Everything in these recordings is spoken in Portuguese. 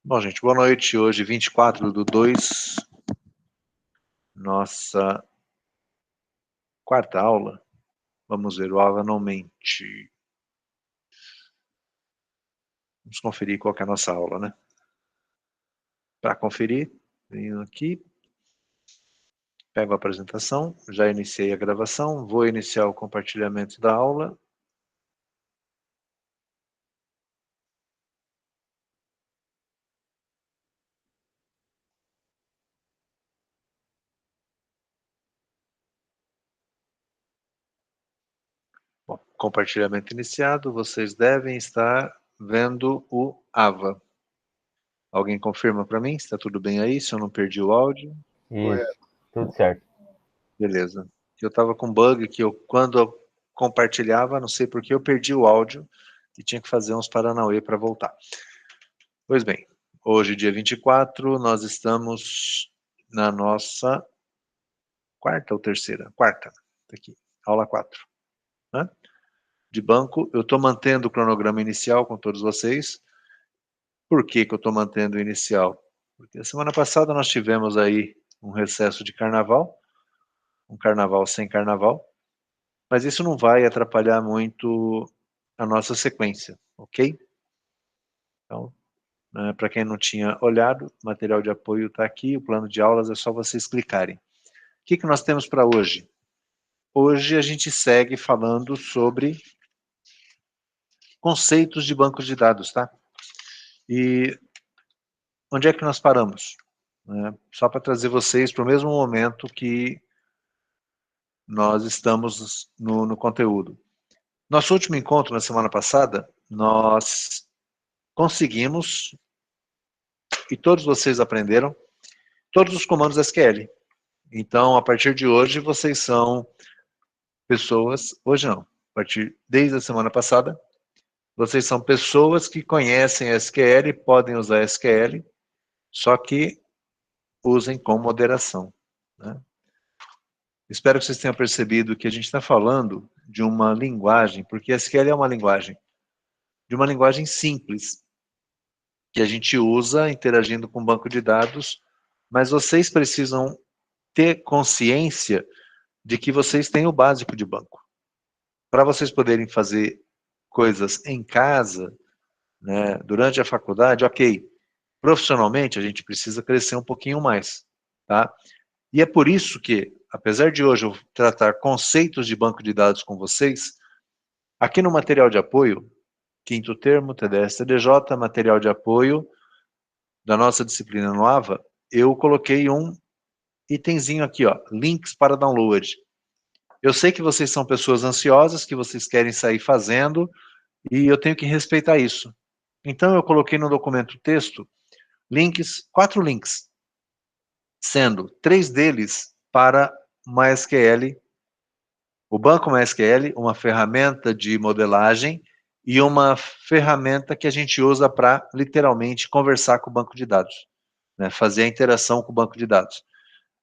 Bom, gente, boa noite. Hoje, 24/2, nossa quarta aula. Vamos ver, o Aula não mente. Vamos conferir qual que é a nossa aula, né? Para conferir, venho aqui, pego a apresentação, já iniciei a gravação, vou iniciar o compartilhamento da aula. Bom, compartilhamento iniciado, vocês devem estar vendo o AVA. Alguém confirma para mim se está tudo bem aí, se eu não perdi o áudio? Isso, tudo certo. Beleza. Eu estava com bug que quando eu compartilhava, não sei porque eu perdi o áudio e tinha que fazer uns paranauê para voltar. Pois bem, hoje, dia 24, nós estamos na nossa quarta ou terceira? Quarta, tá aqui, aula 4, né? De banco. Eu estou mantendo o cronograma inicial com todos vocês. Por que que eu estou mantendo o inicial? Porque a semana passada nós tivemos aí um recesso de carnaval, um carnaval sem carnaval, mas isso não vai atrapalhar muito a nossa sequência, ok? Então, para quem não tinha olhado, o material de apoio está aqui, o plano de aulas é só vocês clicarem. O que que nós temos para hoje? Hoje a gente segue falando sobre conceitos de bancos de dados, tá? E onde é que nós paramos? Só para trazer vocês para o mesmo momento que nós estamos no conteúdo. Nosso último encontro, na semana passada, nós conseguimos, e todos vocês aprenderam, todos os comandos SQL. Então, a partir de hoje, vocês são pessoas, hoje não, desde a semana passada, vocês são pessoas que conhecem SQL, podem usar SQL, só que usem com moderação, né? Espero que vocês tenham percebido que a gente está falando de uma linguagem, porque SQL é uma linguagem, de uma linguagem simples, que a gente usa interagindo com o banco de dados, mas vocês precisam ter consciência de que vocês têm o básico de banco. Para vocês poderem fazer coisas em casa, né, durante a faculdade, ok. Profissionalmente, a gente precisa crescer um pouquinho mais, tá? E é por isso que, apesar de hoje eu tratar conceitos de banco de dados com vocês, aqui no material de apoio, quinto termo, TDS, TDJ, material de apoio da nossa disciplina no AVA, eu coloquei um itemzinho aqui, ó, links para download. Eu sei que vocês são pessoas ansiosas, que vocês querem sair fazendo, e eu tenho que respeitar isso. Então eu coloquei no documento texto links, 4 links, sendo 3 deles para MySQL, o banco MySQL, uma ferramenta de modelagem e uma ferramenta que a gente usa para literalmente conversar com o banco de dados, né, fazer a interação com o banco de dados.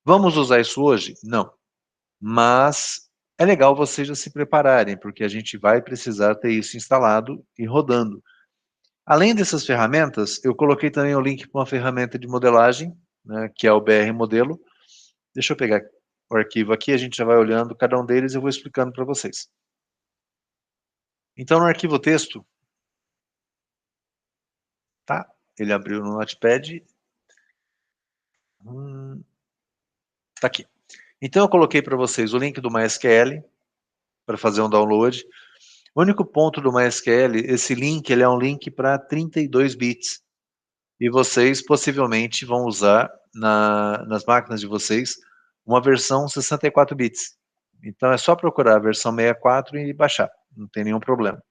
Vamos usar isso hoje? Não. Mas é legal vocês já se prepararem, porque a gente vai precisar ter isso instalado e rodando. Além dessas ferramentas, eu coloquei também o link para uma ferramenta de modelagem, né, que é o BR Modelo. Deixa eu pegar o arquivo aqui, a gente já vai olhando cada um deles e eu vou explicando para vocês. Então, no arquivo texto, tá? Ele abriu no Notepad. Tá aqui. Então, eu coloquei para vocês o link do MySQL para fazer um download. O único ponto do MySQL, esse link, ele é um link para 32 bits. E vocês possivelmente vão usar nas máquinas de vocês uma versão 64 bits. Então é só procurar a versão 64 e baixar, não tem nenhum problema.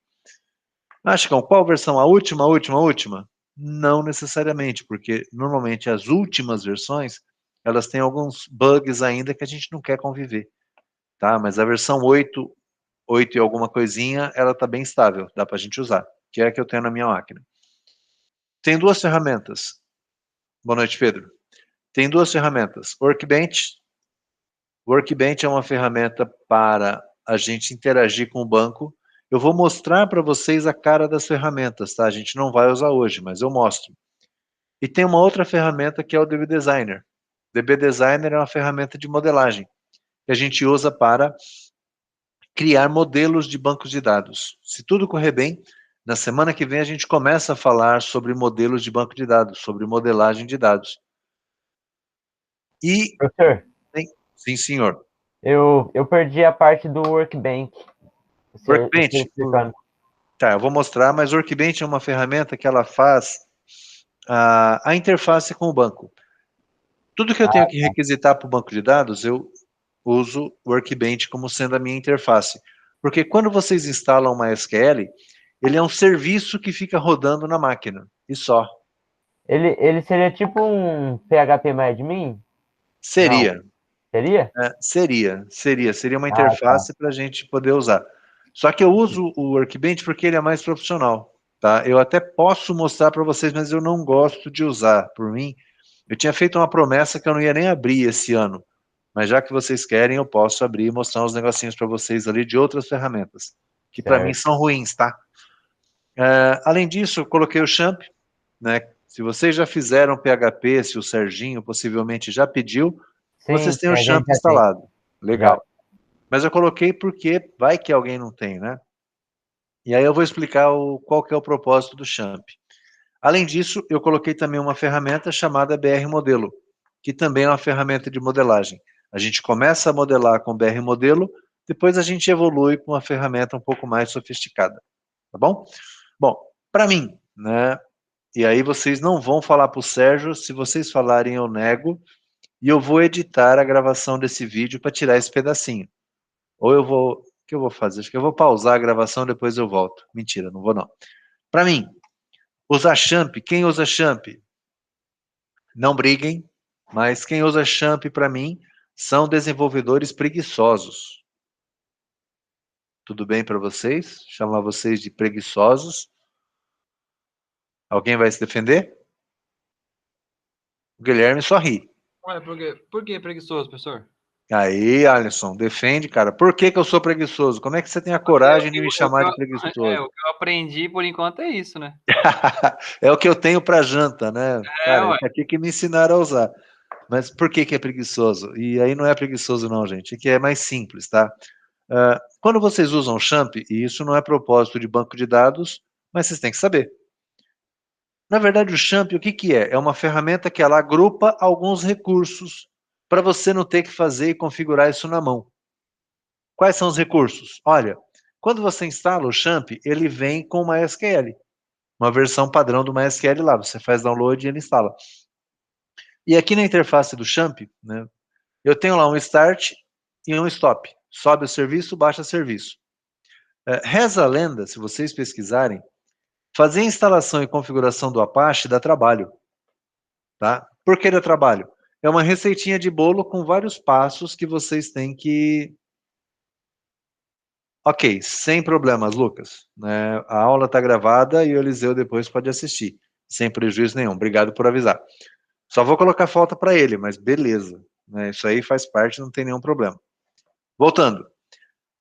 Ah, Chicão, qual versão? A última, a última, a última? Não necessariamente, porque normalmente as últimas versões, elas têm alguns bugs ainda que a gente não quer conviver, tá? Mas a versão 8, 8 e alguma coisinha, ela tá bem estável, dá pra gente usar, que é a que eu tenho na minha máquina. Tem duas ferramentas. Boa noite, Pedro. Tem duas ferramentas. Workbench. Workbench é uma ferramenta para a gente interagir com o banco. Eu vou mostrar para vocês a cara das ferramentas, tá? A gente não vai usar hoje, mas eu mostro. E tem uma outra ferramenta que é o DB Designer. DB Designer é uma ferramenta de modelagem que a gente usa para criar modelos de bancos de dados. Se tudo correr bem, na semana que vem a gente começa a falar sobre modelos de banco de dados, sobre modelagem de dados. E... Professor, Sim, senhor. eu perdi a parte do Workbench. Workbench? Tá, eu vou mostrar, mas o Workbench é uma ferramenta que ela faz a interface com o banco. Tudo que eu tenho que requisitar para o banco de dados, eu uso o Workbench como sendo a minha interface. Porque quando vocês instalam uma SQL, ele é um serviço que fica rodando na máquina, e só. Ele seria tipo um PHP-MyAdmin? Seria. Não. Seria? Seria uma interface para a gente poder usar. Só que eu uso o Workbench porque ele é mais profissional, tá? Eu até posso mostrar para vocês, mas eu não gosto de usar. Por mim, eu tinha feito uma promessa que eu não ia nem abrir esse ano, mas já que vocês querem, eu posso abrir e mostrar uns negocinhos para vocês ali de outras ferramentas, que para mim são ruins, tá? Além disso, eu coloquei o Champ, né? Se vocês já fizeram PHP, se o Serginho possivelmente já pediu, vocês têm o Champ instalado. Legal. Já. Mas eu coloquei porque vai que alguém não tem, né? E aí eu vou explicar qual que é o propósito do Champ. Além disso, eu coloquei também uma ferramenta chamada BR Modelo, que também é uma ferramenta de modelagem. A gente começa a modelar com BR Modelo, depois a gente evolui para uma ferramenta um pouco mais sofisticada. Tá bom? Bom, para mim, né? E aí vocês não vão falar para o Sérgio, se vocês falarem eu nego, e eu vou editar a gravação desse vídeo para tirar esse pedacinho. Ou eu vou... O que eu vou fazer? Acho que eu vou pausar a gravação, depois eu volto. Mentira, não vou não. Para mim, usar Champ, quem usa Champ? Não briguem, mas quem usa Champ para mim são desenvolvedores preguiçosos. Tudo bem para vocês? Chamar vocês de preguiçosos? Alguém vai se defender? O Guilherme só ri. Ué, por que preguiçoso, professor? Aí, Alisson, defende, cara. Por que eu sou preguiçoso? Como é que você tem a coragem de me chamar de preguiçoso? O que eu aprendi por enquanto é isso, né? É o que eu tenho para janta, né? Cara, ué. isso aqui que me ensinaram a usar. Mas por que é preguiçoso? E aí não é preguiçoso não, gente. Aqui é mais simples, tá? Quando vocês usam o Champ, e isso não é propósito de banco de dados, mas vocês têm que saber. Na verdade, o Champ, o que que é? É uma ferramenta que ela agrupa alguns recursos para você não ter que fazer e configurar isso na mão. Quais são os recursos? Olha, quando você instala o Champ, ele vem com uma MySQL, uma versão padrão do MySQL lá. Você faz download e ele instala. E aqui na interface do Champ, né, eu tenho lá um start e um stop. Sobe o serviço, baixa o serviço. Reza a lenda, se vocês pesquisarem, fazer a instalação e configuração do Apache dá trabalho. Tá? Por que dá trabalho? É uma receitinha de bolo com vários passos que vocês têm que... Ok, sem problemas, Lucas. A aula está gravada e o Eliseu depois pode assistir, sem prejuízo nenhum. Obrigado por avisar. Só vou colocar falta para ele, mas beleza. Isso aí faz parte, não tem nenhum problema. Voltando.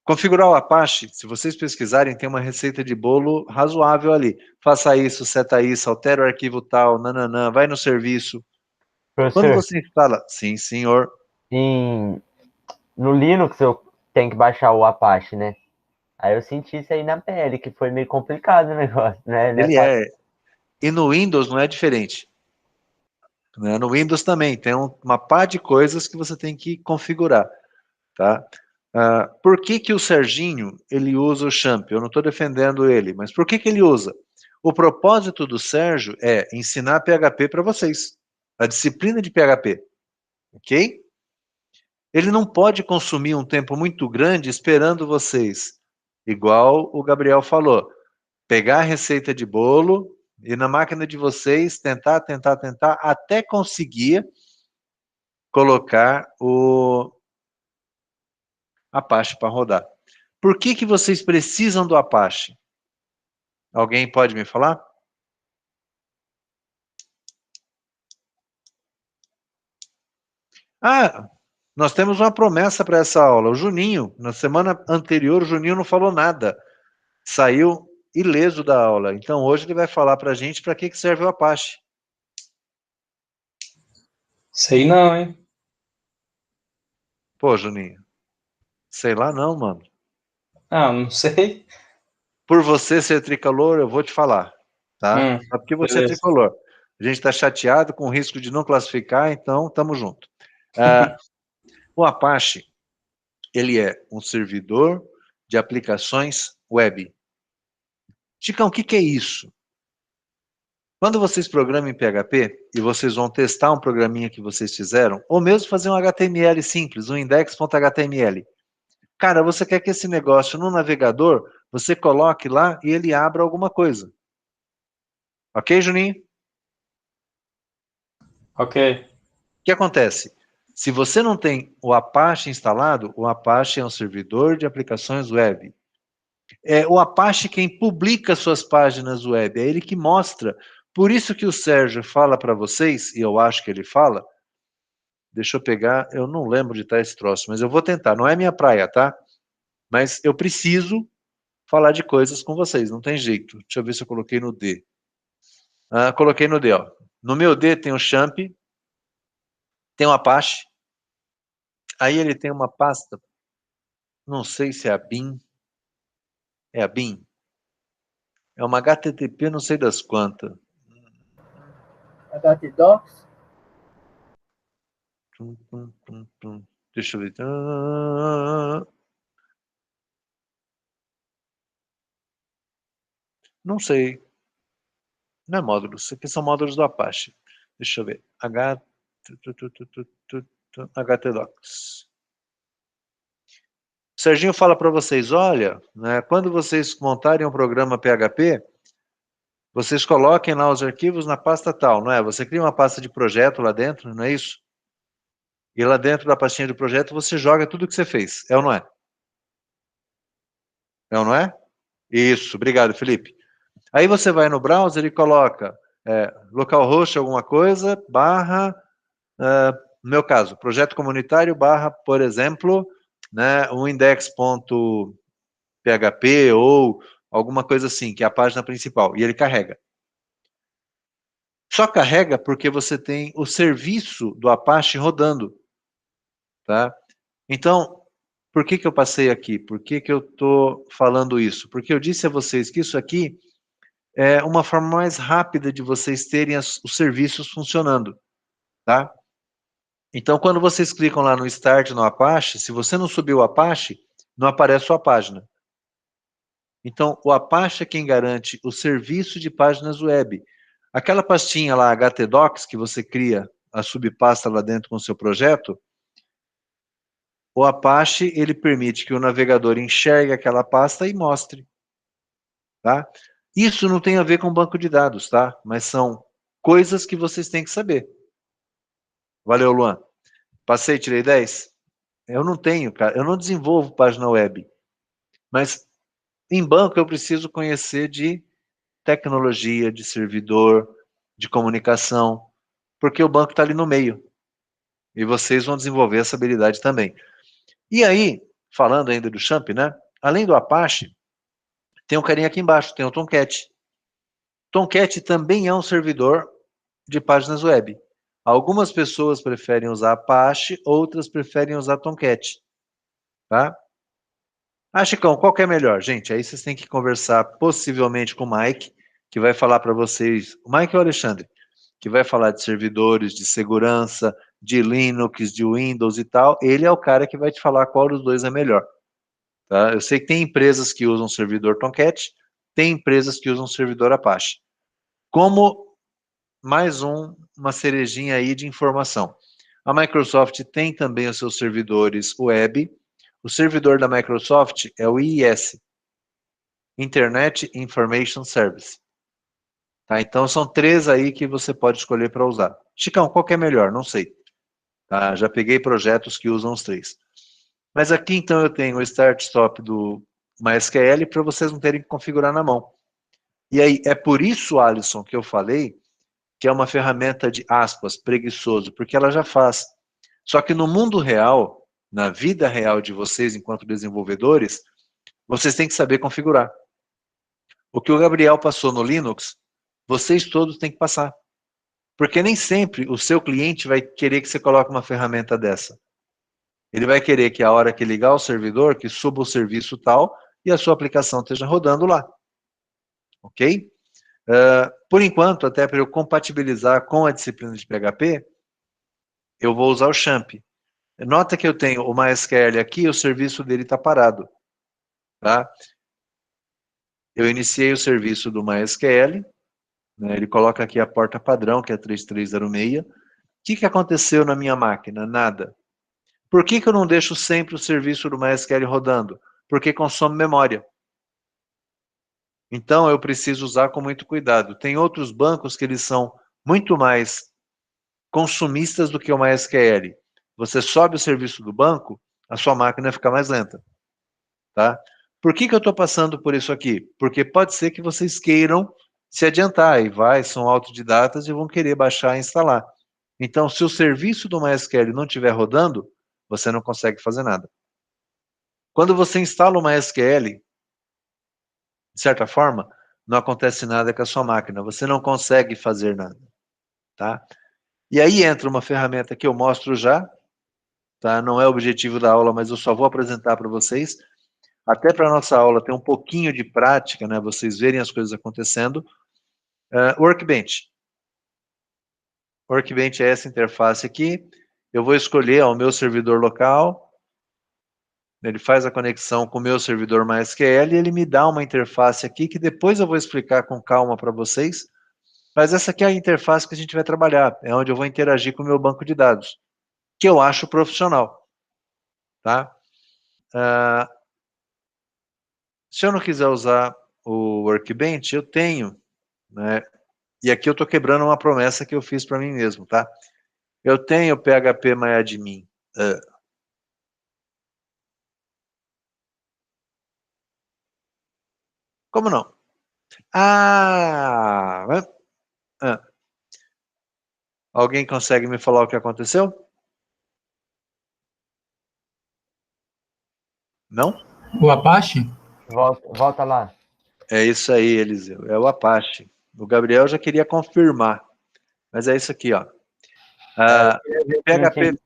Configurar o Apache, se vocês pesquisarem, tem uma receita de bolo razoável ali. Faça isso, seta isso, altera o arquivo tal, nananã, vai no serviço. Professor, quando você instala... Sim, senhor. No Linux eu tenho que baixar o Apache, né? Aí eu senti isso aí na pele, que foi meio complicado o negócio, né? Ele é. E no Windows não é diferente. No Windows também tem uma pá de coisas que você tem que configurar, tá? Por que o Serginho, ele usa o Champ? Eu não estou defendendo ele, mas por que ele usa? O propósito do Sérgio é ensinar PHP para vocês, a disciplina de PHP, ok? Ele não pode consumir um tempo muito grande esperando vocês, igual o Gabriel falou, pegar a receita de bolo e na máquina de vocês tentar, até conseguir colocar o Apache para rodar. Por que vocês precisam do Apache? Alguém pode me falar? Nós temos uma promessa para essa aula. O Juninho, na semana anterior, o Juninho não falou nada. Saiu ileso da aula. Então, hoje ele vai falar para a gente para que serve o Apache. Sei não, hein? Pô, Juninho, sei lá não, mano. Ah, não sei. Por você ser tricolor, eu vou te falar, tá? Só porque você é Beleza. tricolor. A gente tá chateado com o risco de não classificar, então tamo junto. O Apache, ele é um servidor de aplicações web. Chicão, o que que é isso? Quando vocês programam em PHP e vocês vão testar um programinha que vocês fizeram, ou mesmo fazer um HTML simples, um index.html. Cara, você quer que esse negócio no navegador, você coloque lá e ele abra alguma coisa. Ok, Juninho? Ok. O que acontece? Se você não tem o Apache instalado, o Apache é um servidor de aplicações web. É o Apache quem publica suas páginas web, é ele que mostra. Por isso que o Sérgio fala para vocês, e eu acho que ele fala, deixa eu pegar, eu não lembro de estar esse troço, mas eu vou tentar, não é minha praia, tá? Mas eu preciso falar de coisas com vocês, não tem jeito. Deixa eu ver se eu coloquei no D. Coloquei no D, ó. No meu D tem o Champ, tem o Apache, aí ele tem uma pasta, não sei se é a BIM, é a BIM, é uma HTTP não sei das quantas. HTDocs? Deixa eu ver. Não sei. Não é módulos. Isso aqui são módulos do Apache. Deixa eu ver. HTDocs. O Serginho fala para vocês, olha, né, quando vocês montarem um programa PHP, vocês coloquem lá os arquivos na pasta tal, não é? Você cria uma pasta de projeto lá dentro, não é isso? E lá dentro da pastinha de projeto você joga tudo que você fez. É ou não é? É ou não é? Isso, obrigado, Felipe. Aí você vai no browser e coloca localhost alguma coisa, barra, no meu caso, projeto comunitário, barra, por exemplo, né, um index.php ou alguma coisa assim, que é a página principal, e ele carrega. Só carrega porque você tem o serviço do Apache rodando, tá? Então, por que que eu passei aqui? Por que que eu estou falando isso? Porque eu disse a vocês que isso aqui é uma forma mais rápida de vocês terem os serviços funcionando, tá? Então, quando vocês clicam lá no Start no Apache, se você não subiu o Apache, não aparece a sua página. Então, o Apache é quem garante o serviço de páginas web. Aquela pastinha lá, HTDocs, que você cria a subpasta lá dentro com o seu projeto, o Apache, ele permite que o navegador enxergue aquela pasta e mostre, tá? Isso não tem a ver com banco de dados, tá? Mas são coisas que vocês têm que saber. Valeu, Luan. Passei, tirei 10? Eu não tenho, cara. Eu não desenvolvo página web. Mas em banco eu preciso conhecer de tecnologia, de servidor, de comunicação, porque o banco está ali no meio. E vocês vão desenvolver essa habilidade também. E aí, falando ainda do Champ, né? Além do Apache, tem um carinha aqui embaixo, tem o Tomcat. Tomcat também é um servidor de páginas web. Algumas pessoas preferem usar Apache, outras preferem usar Tomcat, tá? Chicão, qual que é melhor? Gente, aí vocês têm que conversar possivelmente com o Mike, que vai falar para vocês, o Mike ou o Alexandre, que vai falar de servidores, de segurança, de Linux, de Windows e tal. Ele é o cara que vai te falar qual dos dois é melhor. Tá? Eu sei que tem empresas que usam servidor Tomcat, tem empresas que usam servidor Apache. Como mais uma cerejinha aí de informação. A Microsoft tem também os seus servidores web. O servidor da Microsoft é o IIS, Internet Information Service. Tá? Então são 3 aí que você pode escolher para usar. Chicão, qual que é melhor? Não sei. Tá? Já peguei projetos que usam os 3. Mas aqui então eu tenho o Start Stop do MySQL para vocês não terem que configurar na mão. E aí, é por isso, Alisson, que eu falei que é uma ferramenta de aspas, preguiçoso, porque ela já faz. Só que no mundo real, na vida real de vocês enquanto desenvolvedores, vocês têm que saber configurar. O que o Gabriel passou no Linux, vocês todos têm que passar. Porque nem sempre o seu cliente vai querer que você coloque uma ferramenta dessa. Ele vai querer que a hora que ligar o servidor, que suba o serviço tal, e a sua aplicação esteja rodando lá. Ok? Por enquanto, até para eu compatibilizar com a disciplina de PHP, eu vou usar o Champ. Nota que eu tenho o MySQL aqui, o serviço dele está parado. Tá? Eu iniciei o serviço do MySQL, né, ele coloca aqui a porta padrão, que é 3306. O que aconteceu na minha máquina? Nada. Por que eu não deixo sempre o serviço do MySQL rodando? Porque consome memória. Então, eu preciso usar com muito cuidado. Tem outros bancos que eles são muito mais consumistas do que o MySQL. Você sobe o serviço do banco, a sua máquina fica mais lenta. Tá? Por que eu estou passando por isso aqui? Porque pode ser que vocês queiram se adiantar, e são autodidatas e vão querer baixar e instalar. Então, se o serviço do MySQL não estiver rodando, você não consegue fazer nada. Quando você instala o MySQL, de certa forma, não acontece nada com a sua máquina, você não consegue fazer nada. Tá? E aí entra uma ferramenta que eu mostro já, tá? Não é o objetivo da aula, mas eu só vou apresentar para vocês, até para a nossa aula ter um pouquinho de prática, né? Vocês verem as coisas acontecendo. Workbench. Workbench é essa interface aqui. Eu vou escolher o meu servidor local. Ele faz a conexão com o meu servidor MySQL e ele me dá uma interface aqui que depois eu vou explicar com calma para vocês. Mas essa aqui é a interface que a gente vai trabalhar. É onde eu vou interagir com o meu banco de dados, que eu acho profissional. Tá? Se eu não quiser usar o Workbench, eu tenho, né? E aqui eu estou quebrando uma promessa que eu fiz para mim mesmo, tá? Eu tenho PHP MyAdmin. Como não? Alguém consegue me falar o que aconteceu? Não? O Apache? Volta lá. É isso aí, Eliseu. É o Apache. O Gabriel já queria confirmar. Mas é isso aqui, ó. PHP...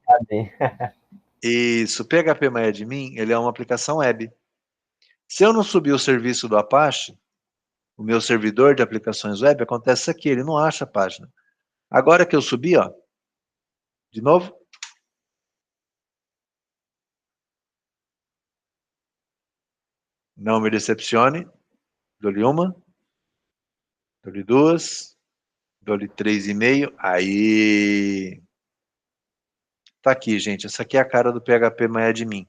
Isso, PHP MyAdmin, ele é uma aplicação web. Se eu não subir o serviço do Apache, o meu servidor de aplicações web, acontece aqui, ele não acha a página. Agora que eu subi, ó, de novo. Não me decepcione. Dou-lhe uma. Dou-lhe duas. Dou-lhe 3,5. Aí. Tá aqui, gente. Essa aqui é a cara do PHP MyAdmin.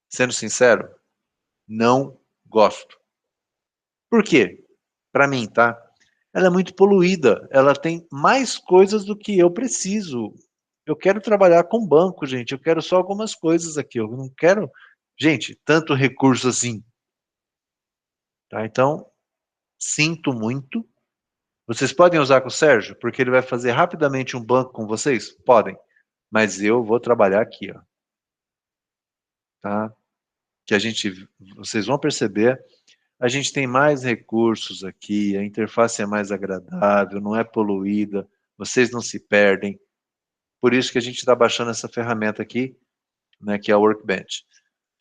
Sendo sincero, não gosto. Por quê? Para mim, tá? Ela é muito poluída. Ela tem mais coisas do que eu preciso. Eu quero trabalhar com banco, gente. Eu quero só algumas coisas aqui. Eu não quero, gente, tanto recurso assim. Tá? Então, sinto muito. Vocês podem usar com o Sérgio, porque ele vai fazer rapidamente um banco com vocês? Podem. Mas eu vou trabalhar aqui, ó. Tá? Que vocês vão perceber, a gente tem mais recursos aqui, a interface é mais agradável, não é poluída, vocês não se perdem. Por isso que a gente está baixando essa ferramenta aqui, né, que é a Workbench.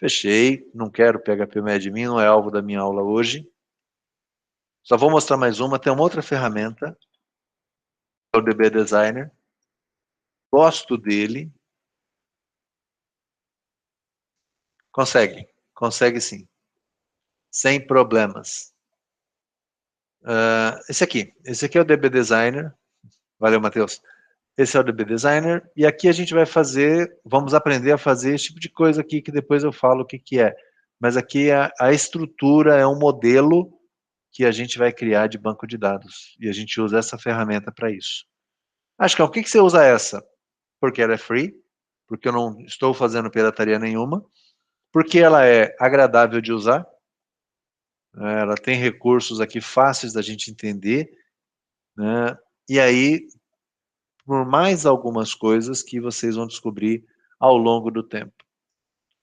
Fechei, não quero PHP MyAdmin, não é alvo da minha aula hoje. Só vou mostrar mais uma, tem uma outra ferramenta, é o DB Designer. Gosto dele. Consegue sim. Sem problemas. Esse aqui é o DB Designer. Valeu, Matheus. Esse é o DB Designer, e aqui a gente vai vamos aprender a fazer esse tipo de coisa aqui, que depois eu falo o que é. Mas aqui a estrutura é um modelo que a gente vai criar de banco de dados, e a gente usa essa ferramenta para isso. Acho que o que você usa essa? Porque ela é free, porque eu não estou fazendo pirataria nenhuma, porque ela é agradável de usar, ela tem recursos aqui fáceis da gente entender, né? E aí, por mais algumas coisas que vocês vão descobrir ao longo do tempo.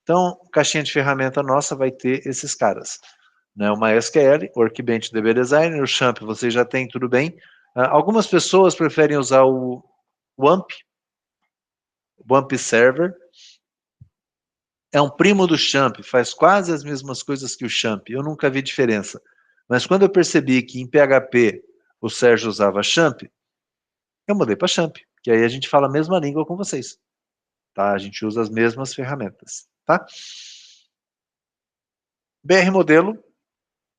Então, caixinha de ferramenta nossa vai ter esses caras, né? O MySQL, o Workbench DB Designer, o Champ vocês já têm, tudo bem. Algumas pessoas preferem usar o WAMP Server. É um primo do Champ, faz quase as mesmas coisas que o Champ. Eu nunca vi diferença. Mas quando eu percebi que em PHP o Sérgio usava Champ, eu mudei para Champ, que aí a gente fala a mesma língua com vocês. Tá? A gente usa as mesmas ferramentas. Tá? BR Modelo,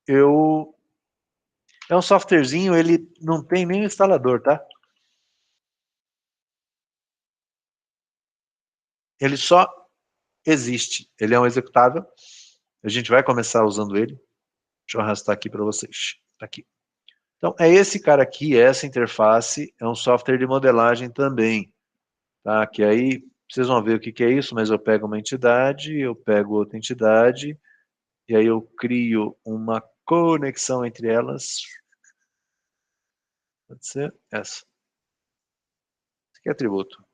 é um softwarezinho, ele não tem nem instalador, tá? Ele só existe. Ele é um executável. A gente vai começar usando ele. Deixa eu arrastar aqui para vocês. Tá aqui. Então, é esse cara aqui, essa interface, é um software de modelagem também. Tá? Que aí, vocês vão ver o que é isso, mas eu pego uma entidade, eu pego outra entidade, e aí eu crio uma conexão entre elas. Pode ser essa. Esse aqui é atributo.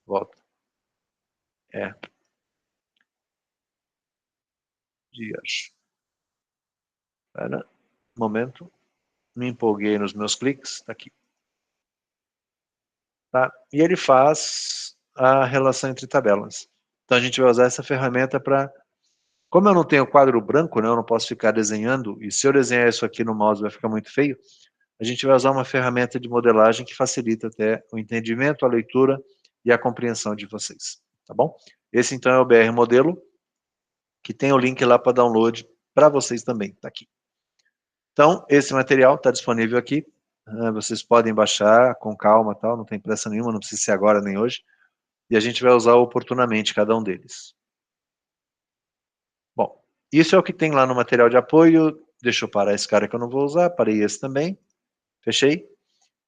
Volta. Dias. Espera, momento. Me empolguei nos meus cliques. Tá aqui. Tá? E ele faz a relação entre tabelas. Então a gente vai usar essa ferramenta para... Como eu não tenho quadro branco, né, eu não posso ficar desenhando, e se eu desenhar isso aqui no mouse vai ficar muito feio, a gente vai usar uma ferramenta de modelagem que facilita até o entendimento, a leitura e a compreensão de vocês. Tá bom? Esse então é o BR Modelo, que tem o link lá para download para vocês também. Tá aqui. Então, esse material está disponível aqui. Vocês podem baixar com calma, tal, não tem pressa nenhuma, não precisa ser agora nem hoje. E a gente vai usar oportunamente cada um deles. Bom, isso é o que tem lá no material de apoio. Deixa eu parar esse cara que eu não vou usar, parei esse também. Fechei.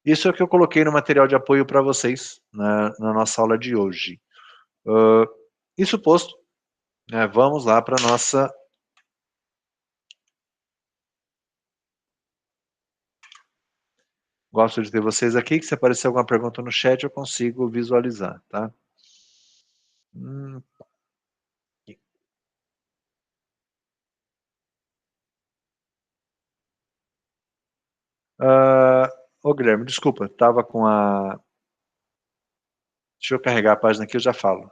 Isso é o que eu coloquei no material de apoio para vocês na nossa aula de hoje. Isso posto, vamos lá para a nossa... Gosto de ter vocês aqui, que se aparecer alguma pergunta no chat eu consigo visualizar, tá? Ô Guilherme, desculpa, estava com a... Deixa eu carregar a página aqui, eu já falo.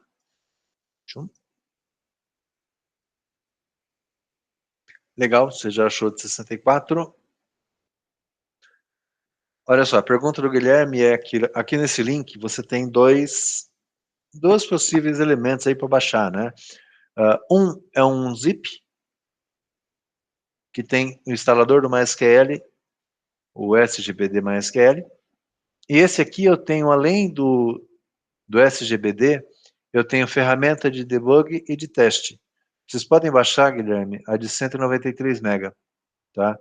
Legal, você já achou de 64. Olha só, a pergunta do Guilherme é que aqui nesse link você tem dois possíveis elementos aí para baixar, né? Um é um zip, que tem o instalador do MySQL, o SGBD MySQL. E esse aqui eu tenho, além do SGBD, eu tenho ferramenta de debug e de teste. Vocês podem baixar, Guilherme, a de 193 MB, tá?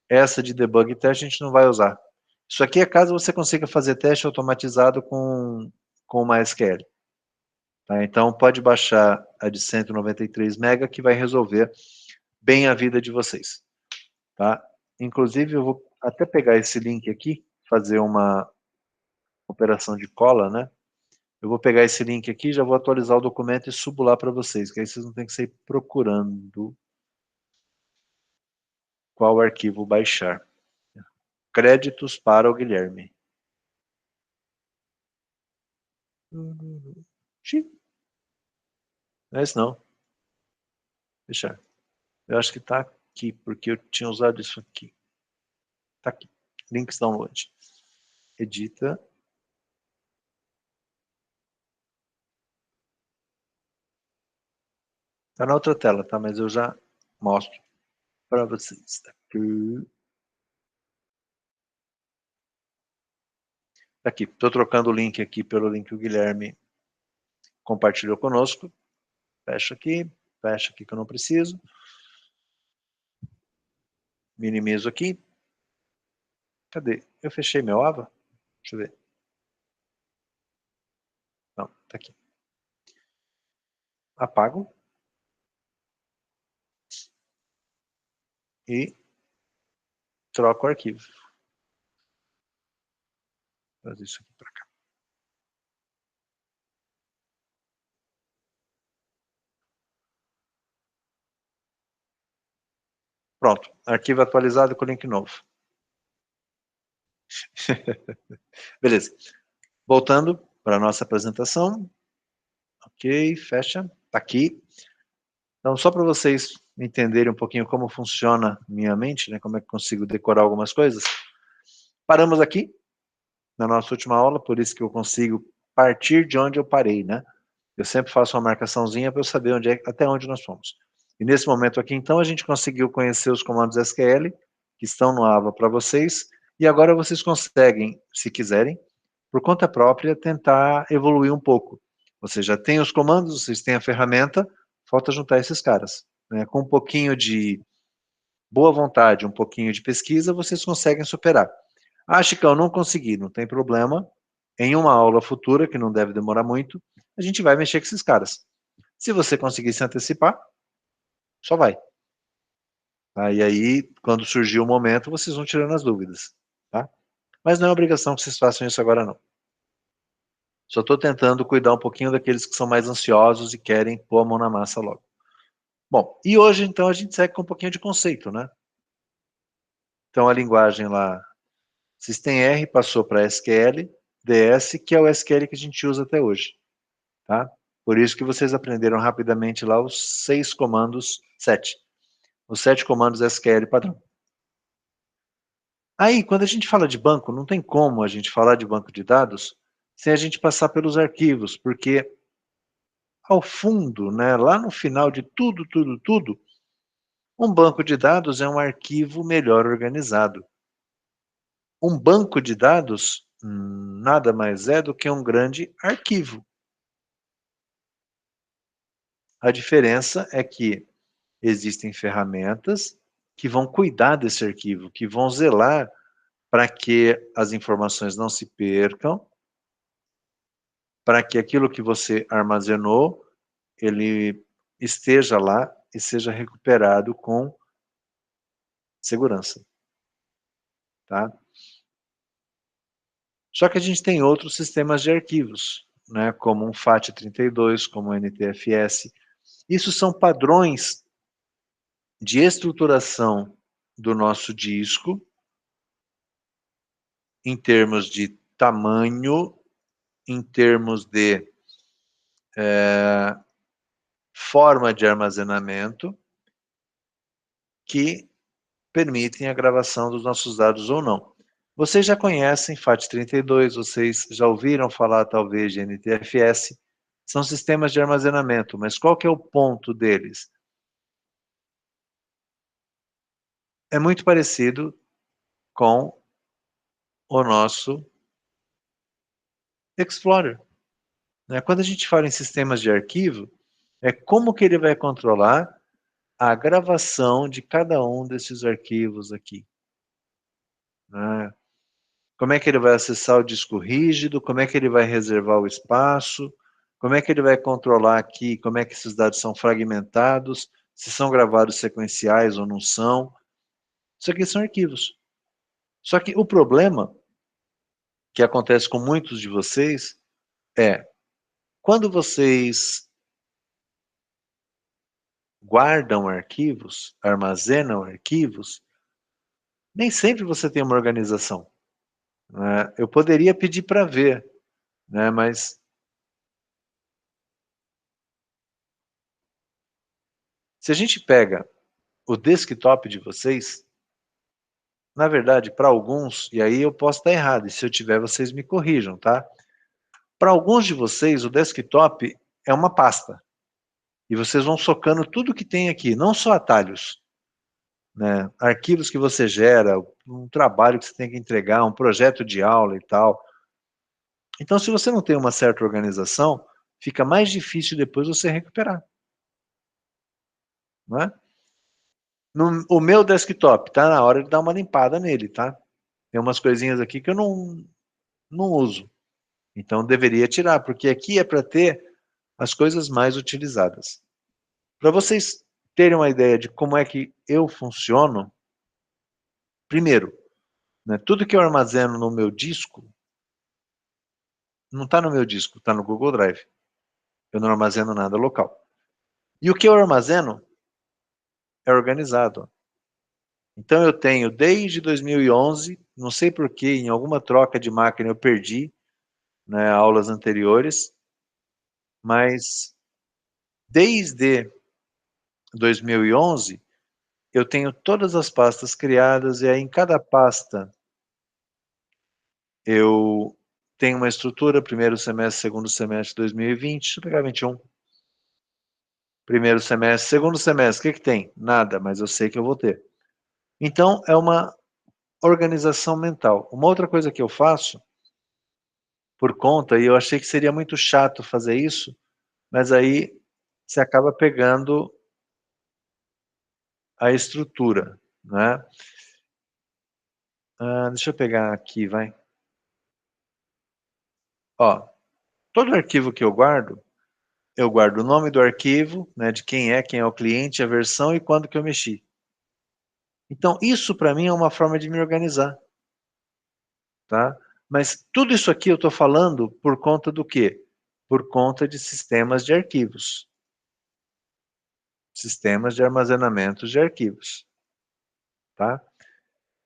Essa de debug e teste a gente não vai usar. Isso aqui é caso você consiga fazer teste automatizado com o MySQL. Tá? Então, pode baixar a de 193 MB que vai resolver bem a vida de vocês. Tá? Inclusive, eu vou até pegar esse link aqui, fazer uma operação de cola, né? Eu vou pegar esse link aqui, já vou atualizar o documento e subo lá para vocês, que aí vocês não tem que sair procurando qual arquivo baixar. Créditos para o Guilherme. Não é isso não. Deixa. Eu acho que está aqui, porque eu tinha usado isso aqui. Está aqui. Links download. Edita. Está na outra tela, tá? Mas eu já mostro para vocês. Tá aqui. Tá aqui. Estou trocando o link aqui pelo link que o Guilherme compartilhou conosco. Fecha aqui que eu não preciso. Minimizo aqui. Cadê? Eu fechei meu AVA? Deixa eu ver. Não, tá aqui. Apago. E troco o arquivo. Vou trazer isso aqui para cá. Pronto, arquivo atualizado com link novo. Beleza. Voltando para a nossa apresentação. Ok, fecha. Está aqui. Então, só para vocês entenderem um pouquinho como funciona minha mente, né, como é que consigo decorar algumas coisas. Paramos aqui, na nossa última aula, por isso que eu consigo partir de onde eu parei, né? Eu sempre faço uma marcaçãozinha para eu saber até onde nós fomos. E nesse momento aqui, então, a gente conseguiu conhecer os comandos SQL, que estão no AVA para vocês, e agora vocês conseguem, se quiserem, por conta própria, tentar evoluir um pouco. Você já tem os comandos, vocês têm a ferramenta, falta juntar esses caras. Né? Com um pouquinho de boa vontade, um pouquinho de pesquisa, vocês conseguem superar. Ah, Chicão, não consegui, não tem problema. Em uma aula futura, que não deve demorar muito, a gente vai mexer com esses caras. Se você conseguir se antecipar, só vai. Tá? E aí, quando surgir o momento, vocês vão tirando as dúvidas. Tá? Mas não é obrigação que vocês façam isso agora, não. Só estou tentando cuidar um pouquinho daqueles que são mais ansiosos e querem pôr a mão na massa logo. Bom, e hoje, então, a gente segue com um pouquinho de conceito, né? Então, a linguagem lá, SystemR passou para SQL, DS, que é o SQL que a gente usa até hoje. Tá? Por isso que vocês aprenderam rapidamente lá os 7 comandos SQL padrão. Aí, quando a gente fala de banco, não tem como a gente falar de banco de dados sem a gente passar pelos arquivos, porque ao fundo, né, lá no final de tudo, um banco de dados é um arquivo melhor organizado. Um banco de dados nada mais é do que um grande arquivo. A diferença é que existem ferramentas que vão cuidar desse arquivo, que vão zelar para que as informações não se percam, para que aquilo que você armazenou, ele esteja lá e seja recuperado com segurança. Tá? Só que a gente tem outros sistemas de arquivos, né, como um FAT32, como o NTFS. Isso são padrões de estruturação do nosso disco, em termos de tamanho, em termos de forma de armazenamento, que permitem a gravação dos nossos dados ou não. Vocês já conhecem FAT32, vocês já ouviram falar talvez de NTFS, são sistemas de armazenamento, mas qual que é o ponto deles? É muito parecido com o nosso Explorer. Quando a gente fala em sistemas de arquivo, é como que ele vai controlar a gravação de cada um desses arquivos aqui. Como é que ele vai acessar o disco rígido, como é que ele vai reservar o espaço, como é que ele vai controlar aqui, como é que esses dados são fragmentados, se são gravados sequenciais ou não são. Isso aqui são arquivos. Só que o problema que acontece com muitos de vocês é, quando vocês guardam arquivos, armazenam arquivos, nem sempre você tem uma organização. Né? Eu poderia pedir para ver, né? Mas se a gente pega o desktop de vocês, na verdade, para alguns, e aí eu posso estar errado, e se eu tiver, vocês me corrijam, tá? Para alguns de vocês, o desktop é uma pasta. E vocês vão socando tudo que tem aqui, não só atalhos, né? Arquivos que você gera, um trabalho que você tem que entregar, um projeto de aula e tal. Então, se você não tem uma certa organização, fica mais difícil depois você recuperar. Não é? O meu desktop, tá na hora de dar uma limpada nele, tá? Tem umas coisinhas aqui que eu não uso. Então, deveria tirar, porque aqui é para ter as coisas mais utilizadas. Para vocês terem uma ideia de como é que eu funciono, primeiro, né, tudo que eu armazeno no meu disco, não está no meu disco, está no Google Drive. Eu não armazeno nada local. E o que eu armazeno é organizado. Então eu tenho desde 2011, não sei por que, em alguma troca de máquina eu perdi, né, aulas anteriores, mas desde 2011 eu tenho todas as pastas criadas e aí em cada pasta eu tenho uma estrutura, primeiro semestre, segundo semestre de 2020, deixa eu pegar 21. Primeiro semestre, segundo semestre, o que tem? Nada, mas eu sei que eu vou ter. Então, é uma organização mental. Uma outra coisa que eu faço, por conta, e eu achei que seria muito chato fazer isso, mas aí você acaba pegando a estrutura, né? Deixa eu pegar aqui, vai. Ó, todo arquivo que eu guardo o nome do arquivo, né, de quem é o cliente, a versão e quando que eu mexi. Então, isso para mim é uma forma de me organizar, tá? Mas tudo isso aqui eu estou falando por conta do quê? Por conta de sistemas de arquivos. Sistemas de armazenamento de arquivos, tá?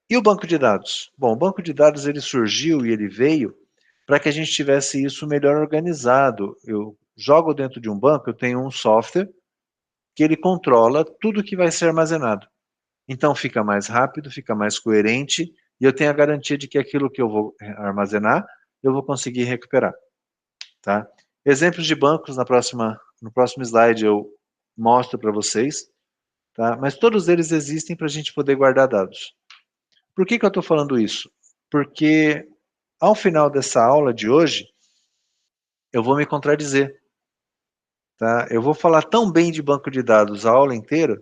E o banco de dados? Bom, o banco de dados ele surgiu e ele veio para que a gente tivesse isso melhor organizado. Eu jogo dentro de um banco, eu tenho um software que ele controla tudo que vai ser armazenado. Então fica mais rápido, fica mais coerente e eu tenho a garantia de que aquilo que eu vou armazenar, eu vou conseguir recuperar, tá? Exemplos de bancos no próximo slide eu mostro para vocês, tá? Mas todos eles existem para a gente poder guardar dados. Por que eu estou falando isso? Porque ao final dessa aula de hoje, eu vou me contradizer, tá? Eu vou falar tão bem de banco de dados a aula inteira,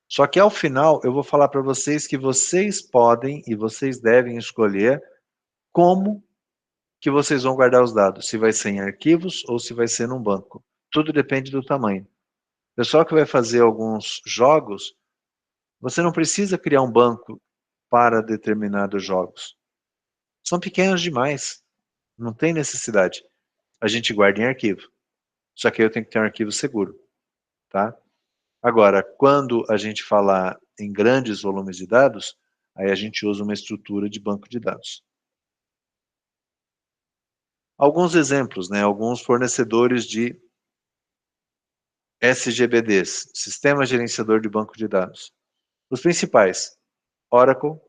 só que ao final eu vou falar para vocês que vocês podem e vocês devem escolher como que vocês vão guardar os dados, se vai ser em arquivos ou se vai ser num banco. Tudo depende do tamanho. O pessoal que vai fazer alguns jogos, você não precisa criar um banco para determinados jogos. São pequenos demais, não tem necessidade. A gente guarda em arquivo. Só que eu tenho que ter um arquivo seguro, tá? Agora, quando a gente falar em grandes volumes de dados, aí a gente usa uma estrutura de banco de dados. Alguns exemplos, né? Alguns fornecedores de SGBDs, Sistema Gerenciador de Banco de Dados. Os principais, Oracle,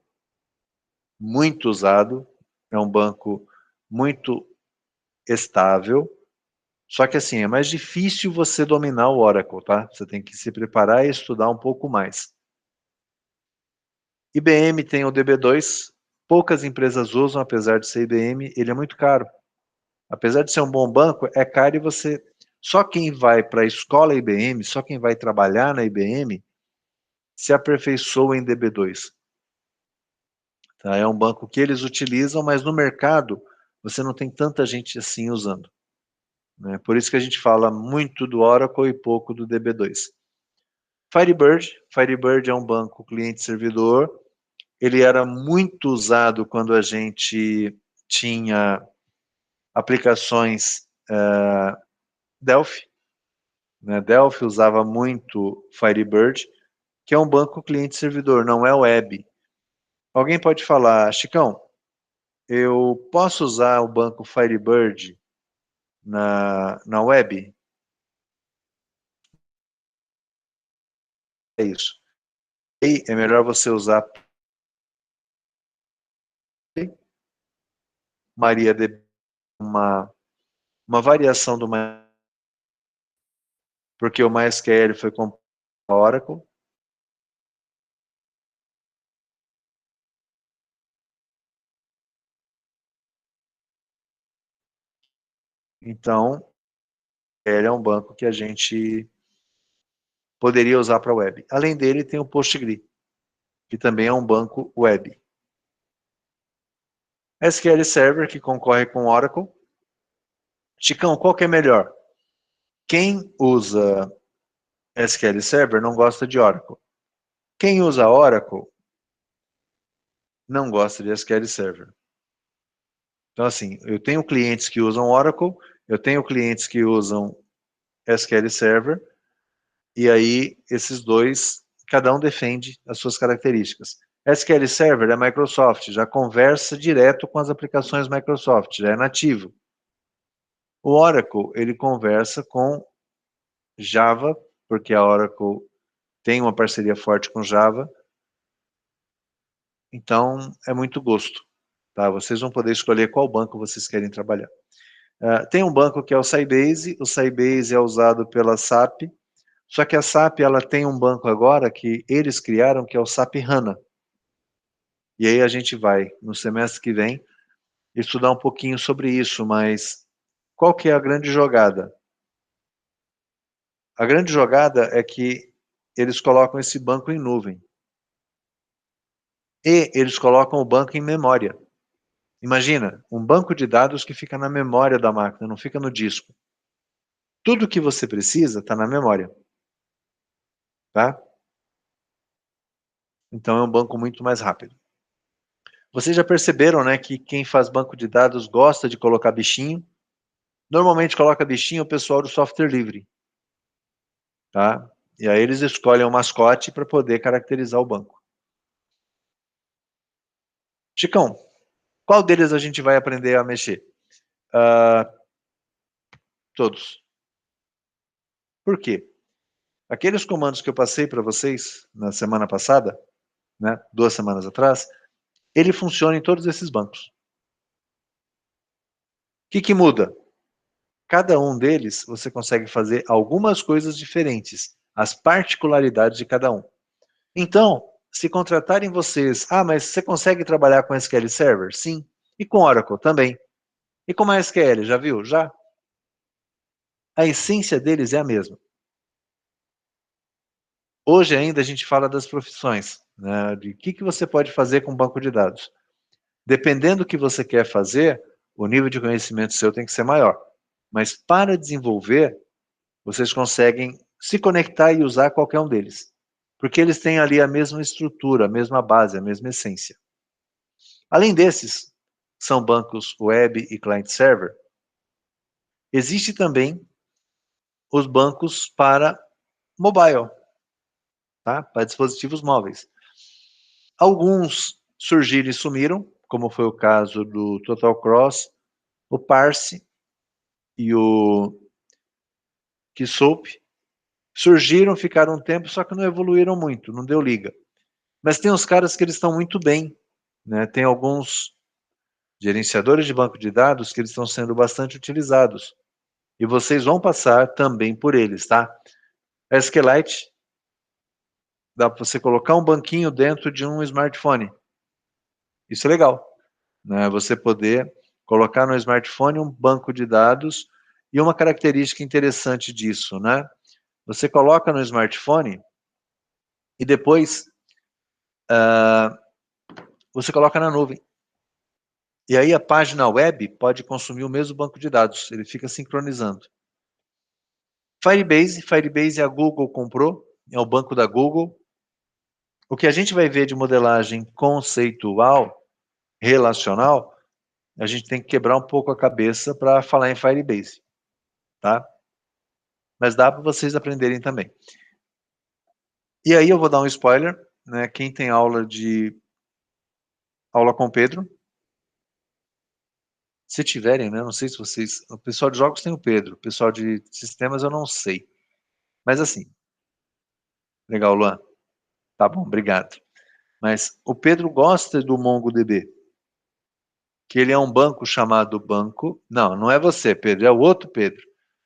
muito usado, é um banco muito estável, só que assim, é mais difícil você dominar o Oracle, tá? Você tem que se preparar e estudar um pouco mais. IBM tem o DB2, poucas empresas usam, apesar de ser IBM, ele é muito caro. Apesar de ser um bom banco, é caro e você... Só quem vai para a escola IBM, só quem vai trabalhar na IBM, se aperfeiçoa em DB2. Tá? É um banco que eles utilizam, mas no mercado você não tem tanta gente assim usando, né? Por isso que a gente fala muito do Oracle e pouco do DB2. Firebird é um banco cliente-servidor. Ele era muito usado quando a gente tinha aplicações Delphi, né? Delphi usava muito Firebird, que é um banco cliente-servidor, não é web. Alguém pode falar, Chicão, eu posso usar o banco Firebird na web? É isso. E é melhor você usar MariaDB, uma variação do MySQL, porque o MySQL foi comprado pela Oracle. Então, ele é um banco que a gente poderia usar para web. Além dele, tem o PostgreSQL, que também é um banco web. SQL Server, que concorre com Oracle. Chicão, qual que é melhor? Quem usa SQL Server não gosta de Oracle. Quem usa Oracle não gosta de SQL Server. Então, assim, eu tenho clientes que usam Oracle, eu tenho clientes que usam SQL Server, e aí esses dois, cada um defende as suas características. SQL Server é Microsoft, já conversa direto com as aplicações Microsoft, já é nativo. O Oracle, ele conversa com Java, porque a Oracle tem uma parceria forte com Java. Então, é muito gosto. Tá? Vocês vão poder escolher qual banco vocês querem trabalhar. Tem um banco que é o Sybase é usado pela SAP, só que a SAP ela tem um banco agora que eles criaram, que é o SAP HANA. E aí a gente vai, no semestre que vem, estudar um pouquinho sobre isso, mas qual que é a grande jogada? A grande jogada é que eles colocam esse banco em nuvem. E eles colocam o banco em memória. Imagina, um banco de dados que fica na memória da máquina, não fica no disco. Tudo que você precisa está na memória. Tá? Então é um banco muito mais rápido. Vocês já perceberam, né, que quem faz banco de dados gosta de colocar bichinho? Normalmente coloca bichinho o pessoal do software livre. Tá? E aí eles escolhem um mascote para poder caracterizar o banco. Chicão, qual deles a gente vai aprender a mexer? Todos. Por quê? Aqueles comandos que eu passei para vocês na semana passada, né, 2 semanas atrás, ele funciona em todos esses bancos. O que muda? Cada um deles você consegue fazer algumas coisas diferentes, as particularidades de cada um. Então, se contratarem vocês, mas você consegue trabalhar com SQL Server? Sim. E com Oracle também. E com MySQL, já viu? Já. A essência deles é a mesma. Hoje ainda a gente fala das profissões, né, de o que você pode fazer com banco de dados. Dependendo do que você quer fazer, o nível de conhecimento seu tem que ser maior. Mas para desenvolver, vocês conseguem se conectar e usar qualquer um deles. Porque eles têm ali a mesma estrutura, a mesma base, a mesma essência. Além desses, são bancos web e client-server. Existe também os bancos para mobile, tá? Para dispositivos móveis. Alguns surgiram e sumiram, como foi o caso do Total Cross, o Parse e o Keysoap. Surgiram, ficaram um tempo, só que não evoluíram muito, não deu liga. Mas tem uns caras que eles estão muito bem, né? Tem alguns gerenciadores de banco de dados que eles estão sendo bastante utilizados. E vocês vão passar também por eles, tá? A SQLite, dá para você colocar um banquinho dentro de um smartphone. Isso é legal, né? Você poder colocar no smartphone um banco de dados e uma característica interessante disso, né? Você coloca no smartphone e depois você coloca na nuvem. E aí a página web pode consumir o mesmo banco de dados, ele fica sincronizando. Firebase a Google comprou, é o banco da Google. O que a gente vai ver de modelagem conceitual, relacional, a gente tem que quebrar um pouco a cabeça para falar em Firebase, tá? Mas dá para vocês aprenderem também. E aí eu vou dar um spoiler, né? Quem tem aula com o Pedro, se tiverem, né? Não sei se vocês, o pessoal de jogos tem o Pedro, o pessoal de sistemas eu não sei. Mas assim, legal, Luan. Tá bom, obrigado. Mas o Pedro gosta do MongoDB, que ele é um banco chamado banco... Não é você, Pedro, é o outro Pedro.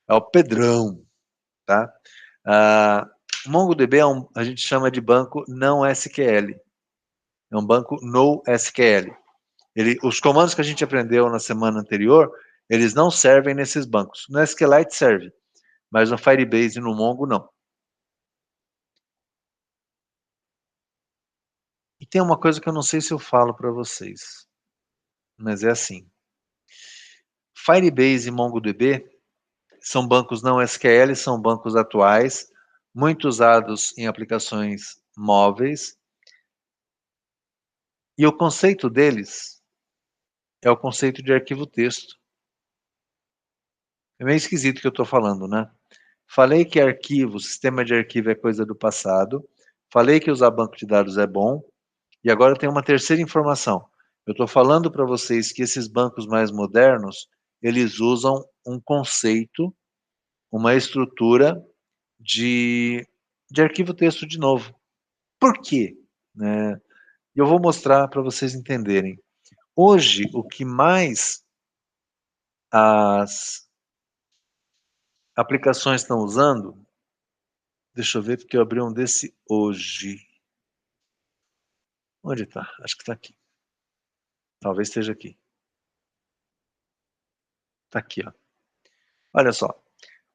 É o Pedrão, tá? MongoDB a gente chama de banco não SQL. É um banco NoSQL. Os comandos que a gente aprendeu na semana anterior, eles não servem nesses bancos. No SQLite serve, mas no Firebase e no Mongo não. E tem uma coisa que eu não sei se eu falo para vocês, mas é assim. Firebase e MongoDB são bancos não SQL, são bancos atuais, muito usados em aplicações móveis. E o conceito deles é o conceito de arquivo texto. É meio esquisito o que eu estou falando, né? Falei que arquivo, sistema de arquivo é coisa do passado. Falei que usar banco de dados é bom. E agora tem uma terceira informação. Eu estou falando para vocês que esses bancos mais modernos, eles usam um conceito, uma estrutura de arquivo texto de novo. Por quê? Né? Eu vou mostrar para vocês entenderem. Hoje, o que mais as aplicações estão usando, deixa eu ver, porque eu abri um desse hoje. Onde está? Acho que está aqui. Talvez esteja aqui. Está aqui, ó. Olha só.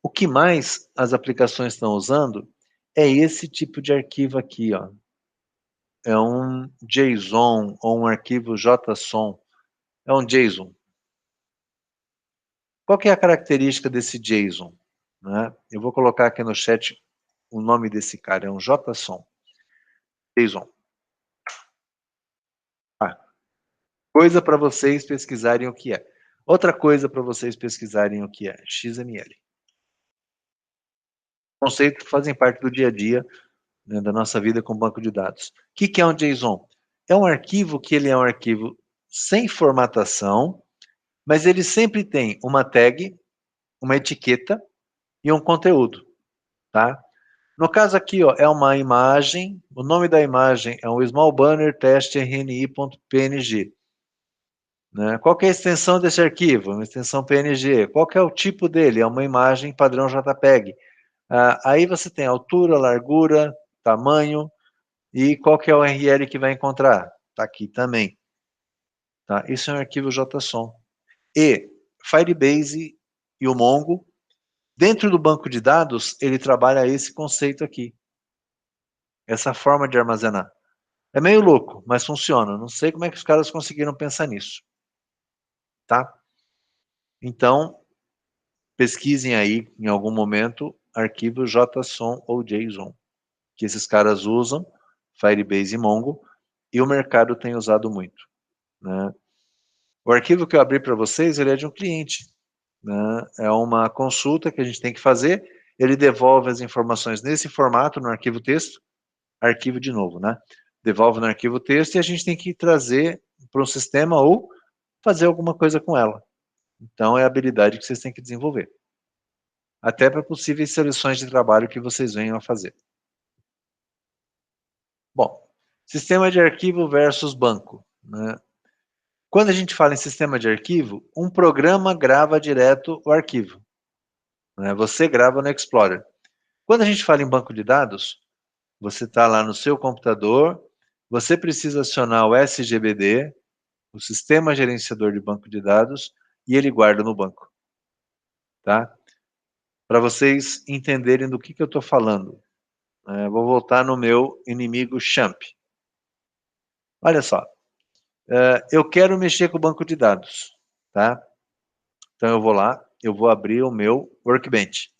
O que mais as aplicações estão usando é esse tipo de arquivo aqui, ó. É um JSON ou um arquivo JSON. É um JSON. Qual que é a característica desse JSON? Né? Eu vou colocar aqui no chat o nome desse cara, é um JSON. JSON. Coisa para vocês pesquisarem o que é. Outra coisa para vocês pesquisarem o que é XML. Conceitos que fazem parte do dia a dia, né, da nossa vida com banco de dados. O que é um JSON? É um arquivo que ele é um arquivo sem formatação, mas ele sempre tem uma tag, uma etiqueta e um conteúdo, tá? No caso aqui, ó, é uma imagem, o nome da imagem é um small banner test rni.png. Né? Qual que é a extensão desse arquivo? Uma extensão PNG. Qual que é o tipo dele? É uma imagem padrão JPEG. Aí você tem altura, largura, tamanho e qual que é o URL que vai encontrar? Está aqui também. Tá? Isso é um arquivo JSON. E Firebase e o Mongo, dentro do banco de dados, ele trabalha esse conceito aqui. Essa forma de armazenar. É meio louco, mas funciona. Não sei como é que os caras conseguiram pensar nisso. Tá? Então, pesquisem aí, em algum momento, arquivo JSON ou JSON, que esses caras usam, Firebase e Mongo, e o mercado tem usado muito. Né? O arquivo que eu abri para vocês, ele é de um cliente. Né? É uma consulta que a gente tem que fazer, ele devolve as informações nesse formato, no arquivo texto, arquivo de novo, né? Devolve no arquivo texto e a gente tem que trazer para um sistema ou fazer alguma coisa com ela. Então, é a habilidade que vocês têm que desenvolver. Até para possíveis seleções de trabalho que vocês venham a fazer. Bom, sistema de arquivo versus banco. Né? Quando a gente fala em sistema de arquivo, um programa grava direto o arquivo. Né? Você grava no Explorer. Quando a gente fala em banco de dados, você está lá no seu computador, você precisa acionar o SGBD, o Sistema Gerenciador de Banco de Dados, e ele guarda no banco. Tá? Para vocês entenderem do que eu estou falando. Vou voltar no meu inimigo Champ. Olha só. Eu quero mexer com o banco de dados. Tá? Então eu vou lá, eu vou abrir o meu Workbench.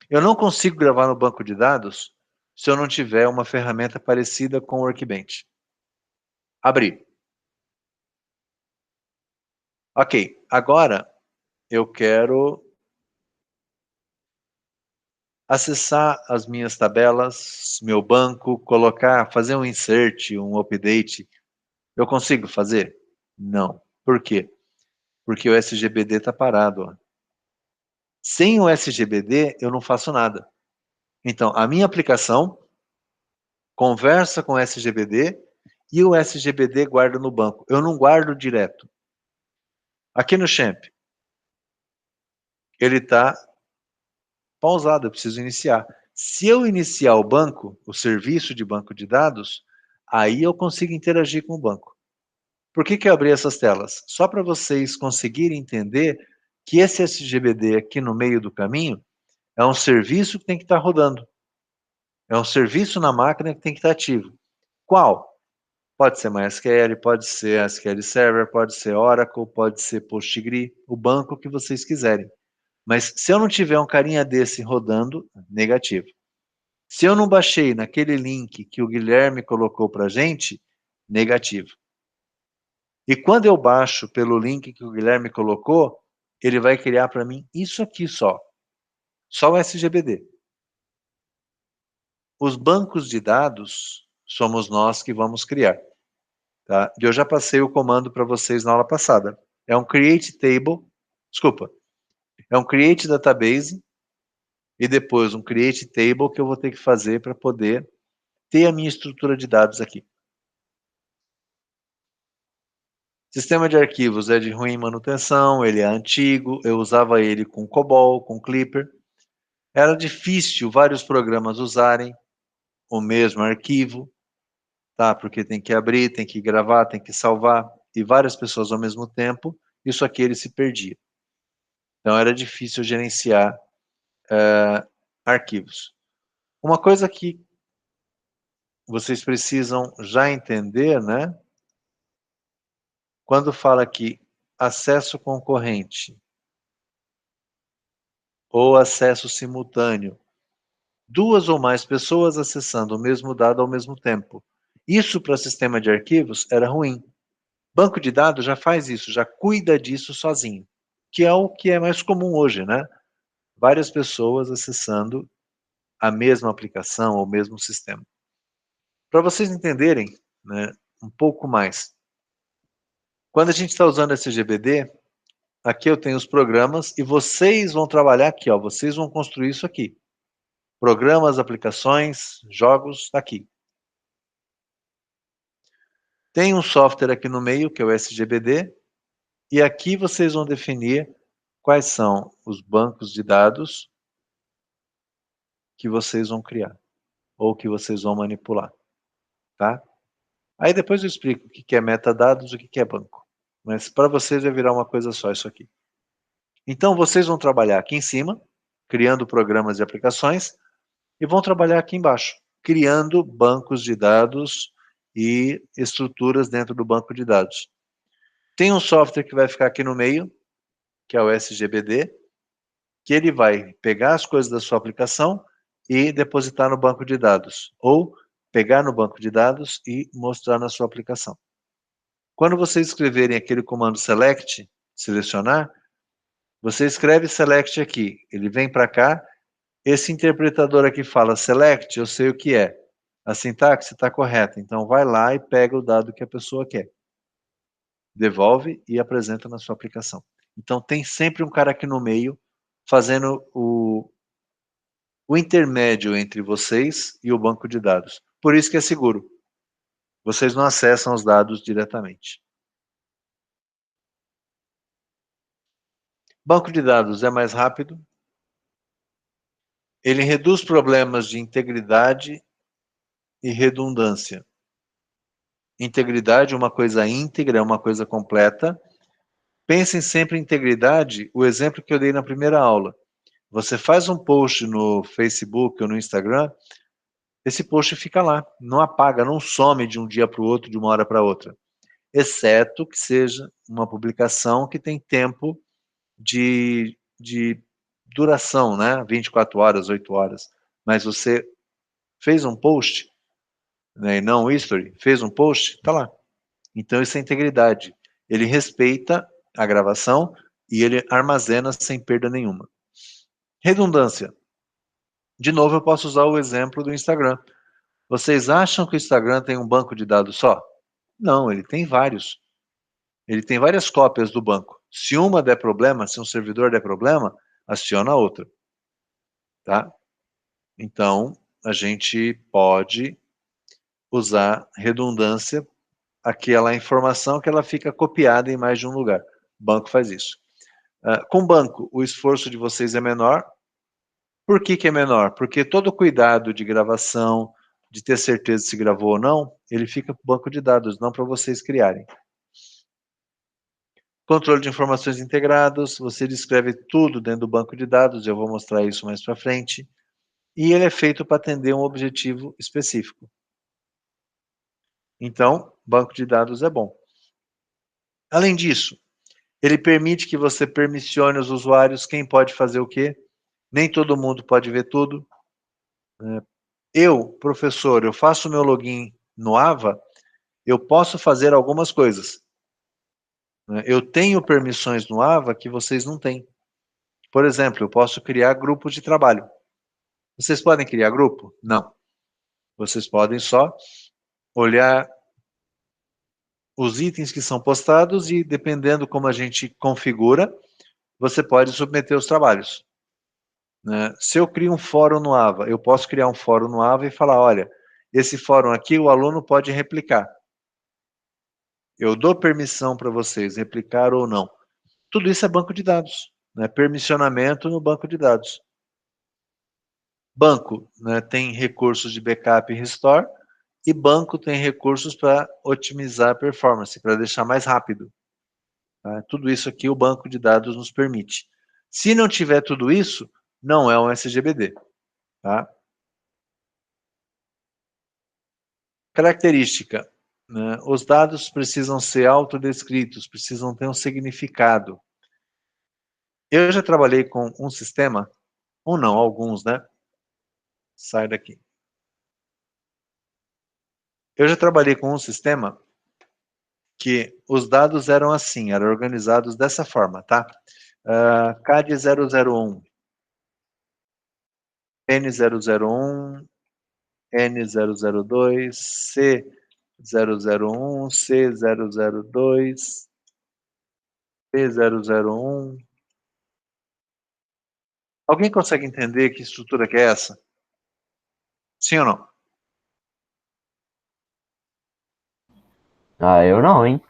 Eu não consigo gravar no banco de dados se eu não tiver uma ferramenta parecida com o Workbench. Abrir. Ok, agora eu quero acessar as minhas tabelas, meu banco, colocar, fazer um insert, um update. Eu consigo fazer? Não. Por quê? Porque o SGBD está parado. Ó. Sem o SGBD, eu não faço nada. Então, a minha aplicação conversa com o SGBD e o SGBD guarda no banco. Eu não guardo direto. Aqui no Champ, ele está pausado, eu preciso iniciar. Se eu iniciar o banco, o serviço de banco de dados, aí eu consigo interagir com o banco. Por que eu abri essas telas? Só para vocês conseguirem entender que esse SGBD aqui no meio do caminho é um serviço que tem que estar rodando. É um serviço na máquina que tem que estar ativo. Qual? Pode ser MySQL, pode ser SQL Server, pode ser Oracle, pode ser PostgreSQL, o banco que vocês quiserem. Mas se eu não tiver um carinha desse rodando, negativo. Se eu não baixei naquele link que o Guilherme colocou para a gente, negativo. E quando eu baixo pelo link que o Guilherme colocou, ele vai criar para mim isso aqui só. Só o SGBD. Os bancos de dados, somos nós que vamos criar. Tá? E eu já passei o comando para vocês na aula passada. É um create table, desculpa, é um create database e depois um create table que eu vou ter que fazer para poder ter a minha estrutura de dados aqui. Sistema de arquivos é de ruim manutenção, ele é antigo, eu usava ele com COBOL, com Clipper. Era difícil vários programas usarem o mesmo arquivo, tá? Porque tem que abrir, tem que gravar, tem que salvar, e várias pessoas ao mesmo tempo, isso aqui ele se perdia. Então era difícil gerenciar arquivos. Uma coisa que vocês precisam já entender, né? Quando fala aqui acesso concorrente ou acesso simultâneo, duas ou mais pessoas acessando o mesmo dado ao mesmo tempo. Isso para sistema de arquivos era ruim. Banco de dados já faz isso, já cuida disso sozinho, que é o que é mais comum hoje, né? Várias pessoas acessando a mesma aplicação ou o mesmo sistema. Para vocês entenderem, né, um pouco mais, quando a gente está usando SGBD, aqui eu tenho os programas e vocês vão trabalhar aqui, ó, vocês vão construir isso aqui. Programas, aplicações, jogos, tá aqui. Tem um software aqui no meio, que é o SGBD, e aqui vocês vão definir quais são os bancos de dados que vocês vão criar, ou que vocês vão manipular, tá? Aí depois eu explico o que é metadados e o que é banco. Mas para vocês vai virar uma coisa só isso aqui. Então vocês vão trabalhar aqui em cima, criando programas e aplicações, e vão trabalhar aqui embaixo, criando bancos de dados e estruturas dentro do banco de dados. Tem um software que vai ficar aqui no meio, que é o SGBD, que ele vai pegar as coisas da sua aplicação e depositar no banco de dados, ou pegar no banco de dados e mostrar na sua aplicação. Quando vocês escreverem aquele comando select, selecionar, você escreve select aqui, ele vem para cá, esse interpretador aqui fala select, eu sei o que é. A sintaxe está correta, então vai lá e pega o dado que a pessoa quer. Devolve e apresenta na sua aplicação. Então tem sempre um cara aqui no meio fazendo o intermédio entre vocês e o banco de dados. Por isso que é seguro. Vocês não acessam os dados diretamente. Banco de dados é mais rápido. Ele reduz problemas de integridade e redundância. Integridade é uma coisa íntegra, é uma coisa completa. Pensem sempre em integridade, o exemplo que eu dei na primeira aula. Você faz um post no Facebook ou no Instagram, esse post fica lá, não apaga, não some de um dia para o outro, de uma hora para outra. Exceto que seja uma publicação que tem tempo de duração, né? 24 horas, 8 horas. Mas você fez um post, né, e não um history, fez um post, tá lá. Então isso é integridade. Ele respeita a gravação e ele armazena sem perda nenhuma. Redundância. De novo, eu posso usar o exemplo do Instagram. Vocês acham que o Instagram tem um banco de dados só? Não, ele tem vários. Ele tem várias cópias do banco. Se uma der problema, se um servidor der problema, aciona a outra. Tá? Então, a gente pode usar redundância, aquela informação que ela fica copiada em mais de um lugar. O banco faz isso. Com banco, o esforço de vocês é menor. Por que é menor? Porque todo o cuidado de gravação, de ter certeza se gravou ou não, ele fica para o banco de dados, não para vocês criarem. Controle de informações integrados, você descreve tudo dentro do banco de dados, eu vou mostrar isso mais para frente. E ele é feito para atender um objetivo específico. Então, banco de dados é bom. Além disso, ele permite que você permissione os usuários, quem pode fazer o quê? Nem todo mundo pode ver tudo. Eu, professor, eu faço meu login no AVA, eu posso fazer algumas coisas. Eu tenho permissões no AVA que vocês não têm. Por exemplo, eu posso criar grupos de trabalho. Vocês podem criar grupo? Não. Vocês podem só olhar os itens que são postados e, dependendo como a gente configura, você pode submeter os trabalhos. Né? Se eu crio um fórum no AVA, eu posso criar um fórum no AVA e falar, olha, esse fórum aqui o aluno pode replicar. Eu dou permissão para vocês replicar ou não. Tudo isso é banco de dados, né? Permissionamento no banco de dados. Banco, né, tem recursos de backup e restore, e banco tem recursos para otimizar a performance, para deixar mais rápido. Tá? Tudo isso aqui o banco de dados nos permite. Se não tiver tudo isso, não é um SGBD. Tá? Característica. Né? Os dados precisam ser autodescritos, precisam ter um significado. Eu já trabalhei com um sistema, ou não, alguns, né? Sai daqui. Eu já trabalhei com um sistema que os dados eram assim, eram organizados dessa forma, tá? CAD 001, N001, N002, C001, C002, P001. Alguém consegue entender que estrutura que é essa? Sim ou não? Ah, eu não, hein?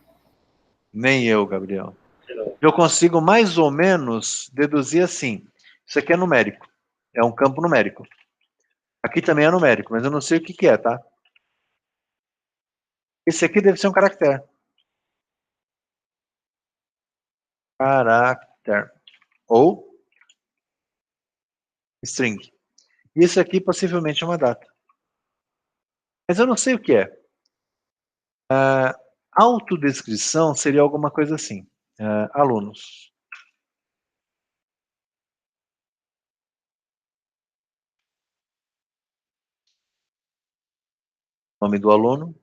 Nem eu, Gabriel. Eu consigo mais ou menos deduzir assim. Isso aqui é numérico. É um campo numérico. Aqui também é numérico, mas eu não sei o que que é, tá? Esse aqui deve ser um caractere. Caractere. Ou string. E esse aqui possivelmente é uma data. Mas eu não sei o que é. Autodescrição seria alguma coisa assim. Alunos. Nome do aluno.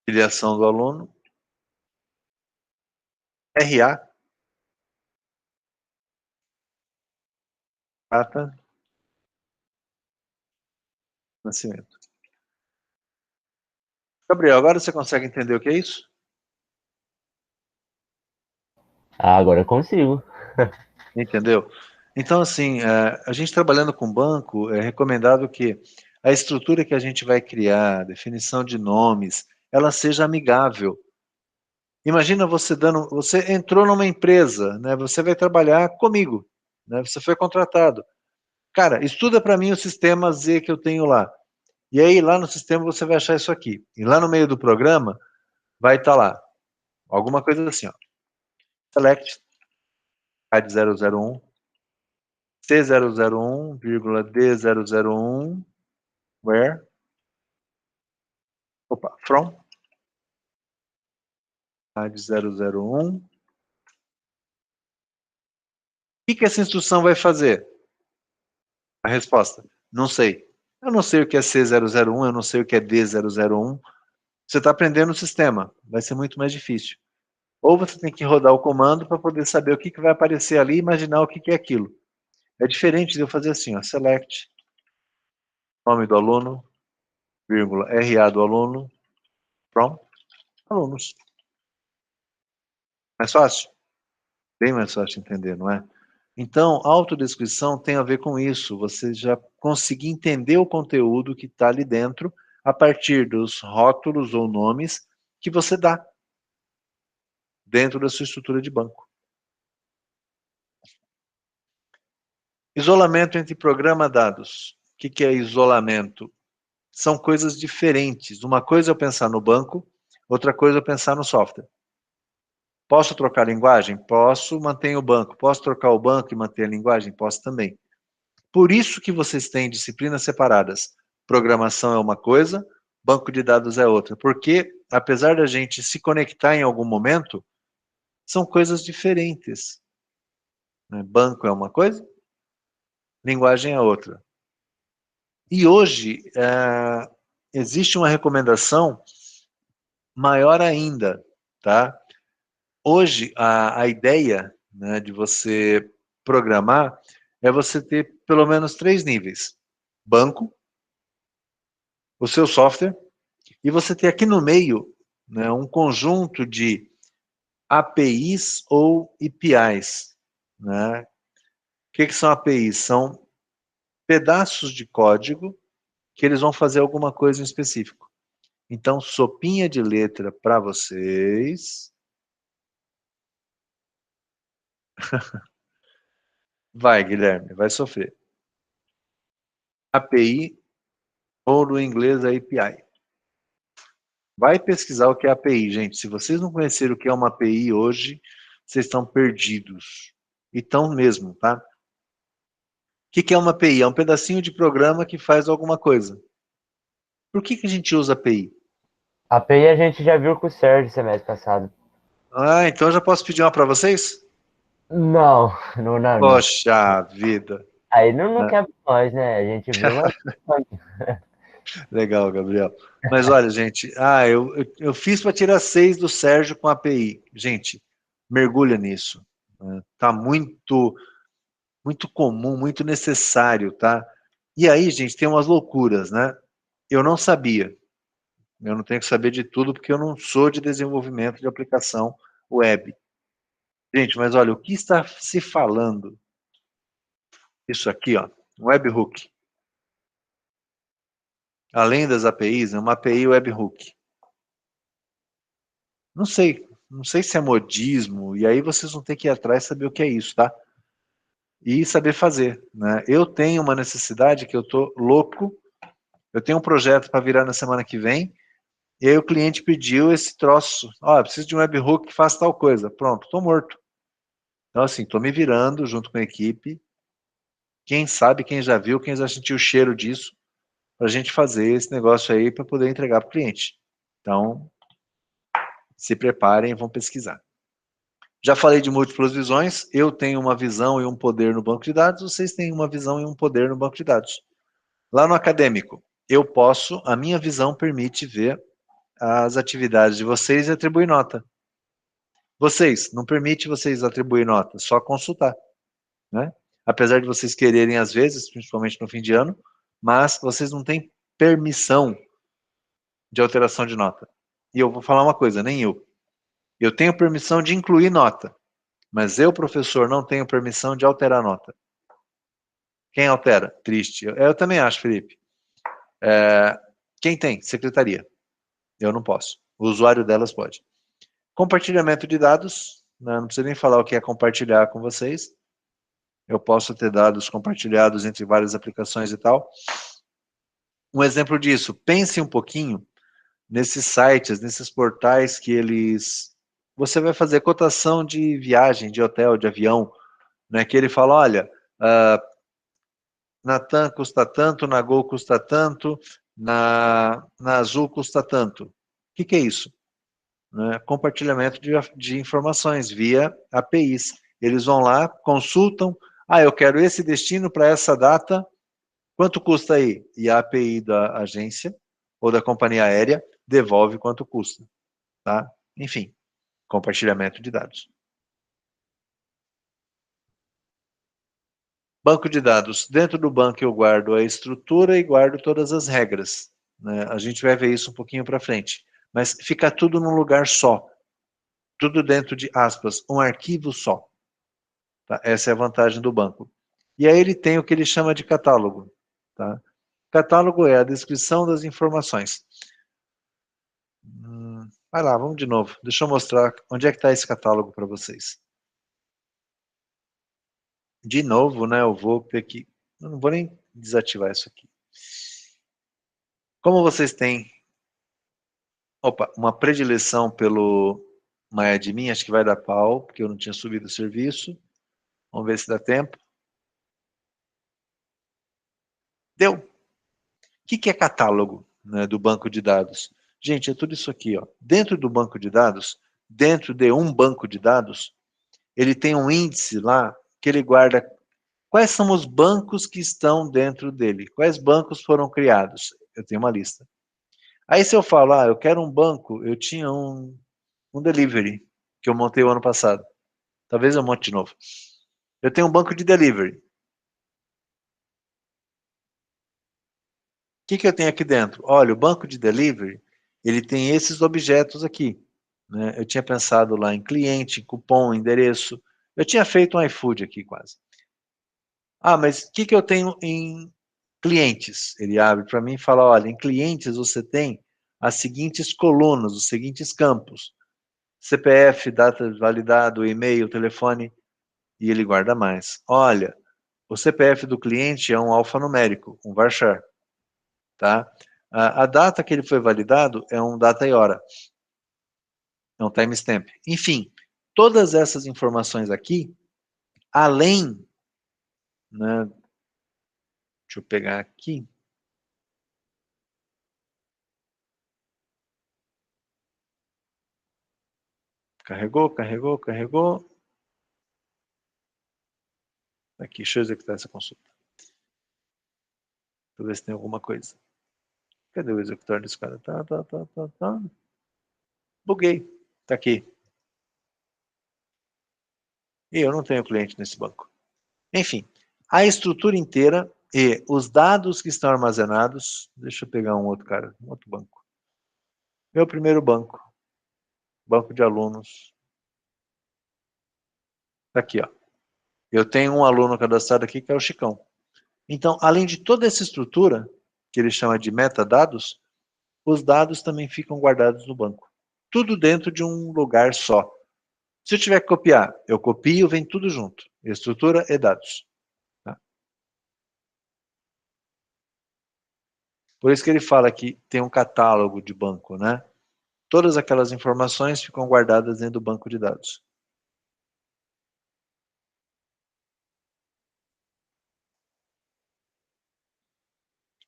Filiação do aluno. RA. Data. Nascimento. Gabriel, agora você consegue entender o que é isso? Ah, agora eu consigo. Entendeu? Então, assim, a gente trabalhando com banco, é recomendado que a estrutura que a gente vai criar, a definição de nomes, ela seja amigável. Imagina você entrou numa empresa, né? Você vai trabalhar comigo, né? Você foi contratado. Cara, estuda para mim o sistema Z que eu tenho lá. E aí lá no sistema você vai achar isso aqui. E lá no meio do programa vai estar lá alguma coisa assim, ó. Select CAD 001 C001, D001, where, from, CAD 001. O que essa instrução vai fazer? A resposta, não sei. Eu não sei o que é C001, eu não sei o que é D001. Você está aprendendo o sistema, vai ser muito mais difícil. Ou você tem que rodar o comando para poder saber o que vai aparecer ali e imaginar o que é aquilo. É diferente de eu fazer assim, ó, select, nome do aluno, vírgula, RA do aluno, from, alunos. Mais fácil? Bem mais fácil de entender, não é? Então, autodescrição tem a ver com isso, você já conseguir entender o conteúdo que está ali dentro a partir dos rótulos ou nomes que você dá dentro da sua estrutura de banco. Isolamento entre programa e dados. O que é isolamento? São coisas diferentes. Uma coisa é eu pensar no banco, outra coisa é eu pensar no software. Posso trocar a linguagem? Posso, mantenho o banco. Posso trocar o banco e manter a linguagem? Posso também. Por isso que vocês têm disciplinas separadas. Programação é uma coisa, banco de dados é outra. Porque, apesar da gente se conectar em algum momento, são coisas diferentes. Banco é uma coisa, linguagem é outra. E hoje, existe uma recomendação maior ainda, tá? Hoje, a ideia, né, de você programar é você ter pelo menos 3 níveis. Banco, o seu software, e você ter aqui no meio, né, um conjunto de APIs ou APIs. Né? O que são APIs? São pedaços de código que eles vão fazer alguma coisa em específico. Então, sopinha de letra para vocês. Vai, Guilherme, vai sofrer. API, ou no inglês a API. Vai pesquisar o que é API, gente. Se vocês não conhecerem o que é uma API hoje, vocês estão perdidos. E estão mesmo, tá? O que é uma API? É um pedacinho de programa que faz alguma coisa. Por que a gente usa API? A API a gente já viu com o Sérgio semestre passado. Ah, então eu já posso pedir uma para vocês? Não, não. Poxa vida. Aí não Né? quer pra nós, né? A gente viu, mas... Legal, Gabriel. Mas olha, gente, eu fiz para tirar 6 do Sérgio com API. Gente, mergulha nisso. Né? Tá muito comum, muito necessário, tá? E aí, gente, tem umas loucuras, né? Eu não sabia. Eu não tenho que saber de tudo porque eu não sou de desenvolvimento de aplicação web. Gente, mas olha, o que está se falando? Isso aqui, ó, webhook. Além das APIs, é uma API webhook. Não sei se é modismo, e aí vocês vão ter que ir atrás e saber o que é isso, tá? E saber fazer, né? Eu tenho uma necessidade que eu tô louco, eu tenho um projeto para virar na semana que vem, e aí o cliente pediu esse troço, preciso de um webhook que faça tal coisa. Pronto, tô morto. Então assim, tô me virando junto com a equipe, quem sabe, quem já viu, quem já sentiu o cheiro disso, para a gente fazer esse negócio aí para poder entregar para o cliente. Então, se preparem e vão pesquisar. Já falei de múltiplas visões, eu tenho uma visão e um poder no banco de dados, vocês têm uma visão e um poder no banco de dados. Lá no acadêmico, a minha visão permite ver as atividades de vocês e atribuir nota. Vocês, não permite vocês atribuir nota, só consultar. Né? Apesar de vocês quererem às vezes, principalmente no fim de ano, mas vocês não têm permissão de alteração de nota. E eu vou falar uma coisa, nem eu. Eu tenho permissão de incluir nota, mas eu, professor, não tenho permissão de alterar nota. Quem altera? Triste. Eu também acho, Felipe. Quem tem? Secretaria. Eu não posso. O usuário delas pode. Compartilhamento de dados. Não precisa nem falar o que é compartilhar com vocês. Eu posso ter dados compartilhados entre várias aplicações e tal. Um exemplo disso, pense um pouquinho nesses sites, nesses portais que eles... Você vai fazer cotação de viagem, de hotel, de avião, né? Que ele fala, olha, na TAM custa tanto, na Gol custa tanto, na Azul custa tanto. O que é isso? Né? Compartilhamento de informações via APIs. Eles vão lá, consultam, eu quero esse destino para essa data, quanto custa aí? E a API da agência ou da companhia aérea devolve quanto custa. Tá? Enfim, compartilhamento de dados. Banco de dados. Dentro do banco eu guardo a estrutura e guardo todas as regras. Né? A gente vai ver isso um pouquinho para frente. Mas fica tudo num lugar só. Tudo dentro de aspas, um arquivo só. Tá? Essa é a vantagem do banco. E aí ele tem o que ele chama de catálogo. Tá? Catálogo é a descrição das informações. Vai lá, vamos de novo. Deixa eu mostrar onde é que está esse catálogo para vocês. De novo, né, eu vou ter que... Eu não vou nem desativar isso aqui. Como vocês têm uma predileção pelo MyAdmin, acho que vai dar pau, porque eu não tinha subido o serviço. Vamos ver se dá tempo. Deu. O que é catálogo, né, do banco de dados? Gente, é tudo isso aqui. Ó. Dentro do banco de dados, dentro de um banco de dados, ele tem um índice lá que ele guarda quais são os bancos que estão dentro dele. Quais bancos foram criados? Eu tenho uma lista. Aí se eu falo, eu quero um banco, eu tinha um delivery, que eu montei o ano passado. Talvez eu monte de novo. Eu tenho um banco de delivery. que eu tenho aqui dentro? Olha, o banco de delivery, ele tem esses objetos aqui. Né? Eu tinha pensado lá em cliente, cupom, endereço. Eu tinha feito um iFood aqui quase. Ah, mas o que eu tenho em clientes? Ele abre para mim e fala, olha, em clientes você tem as seguintes colunas, os seguintes campos. CPF, data validado, e-mail, telefone, e ele guarda mais. Olha, o CPF do cliente é um alfanumérico, um varchar. Tá? A data que ele foi validado é um data e hora. É um timestamp. Enfim, todas essas informações aqui, além, né, deixa eu pegar aqui. Carregou, carregou, carregou. Aqui, deixa eu executar essa consulta. Deixa eu ver se tem alguma coisa. Cadê o executor desse cara? Tá. Buguei. Tá aqui. E eu não tenho cliente nesse banco. Enfim, a estrutura inteira e os dados que estão armazenados. Deixa eu pegar um outro cara, um outro banco. Meu primeiro banco. Banco de alunos. Tá aqui, ó. Eu tenho um aluno cadastrado aqui que é o Chicão. Então, além de toda essa estrutura, que ele chama de metadados, os dados também ficam guardados no banco. Tudo dentro de um lugar só. Se eu tiver que copiar, eu copio, vem tudo junto. Estrutura e dados. Tá? Por isso que ele fala que tem um catálogo de banco, né? Todas aquelas informações ficam guardadas dentro do banco de dados.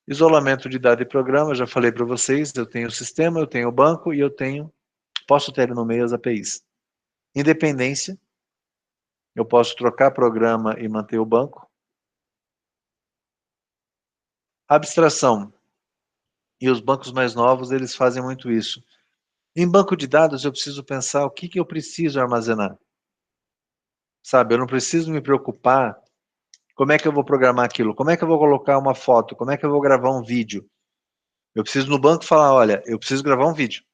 Isolamento de dado e programa, já falei para vocês, eu tenho o sistema, eu tenho o banco e posso ter no meio as APIs. Independência, eu posso trocar programa e manter o banco. Abstração, e os bancos mais novos, eles fazem muito isso. Em banco de dados, eu preciso pensar o que eu preciso armazenar. Sabe, eu não preciso me preocupar como é que eu vou programar aquilo, como é que eu vou colocar uma foto, como é que eu vou gravar um vídeo. Eu preciso no banco falar, olha, eu preciso gravar um vídeo.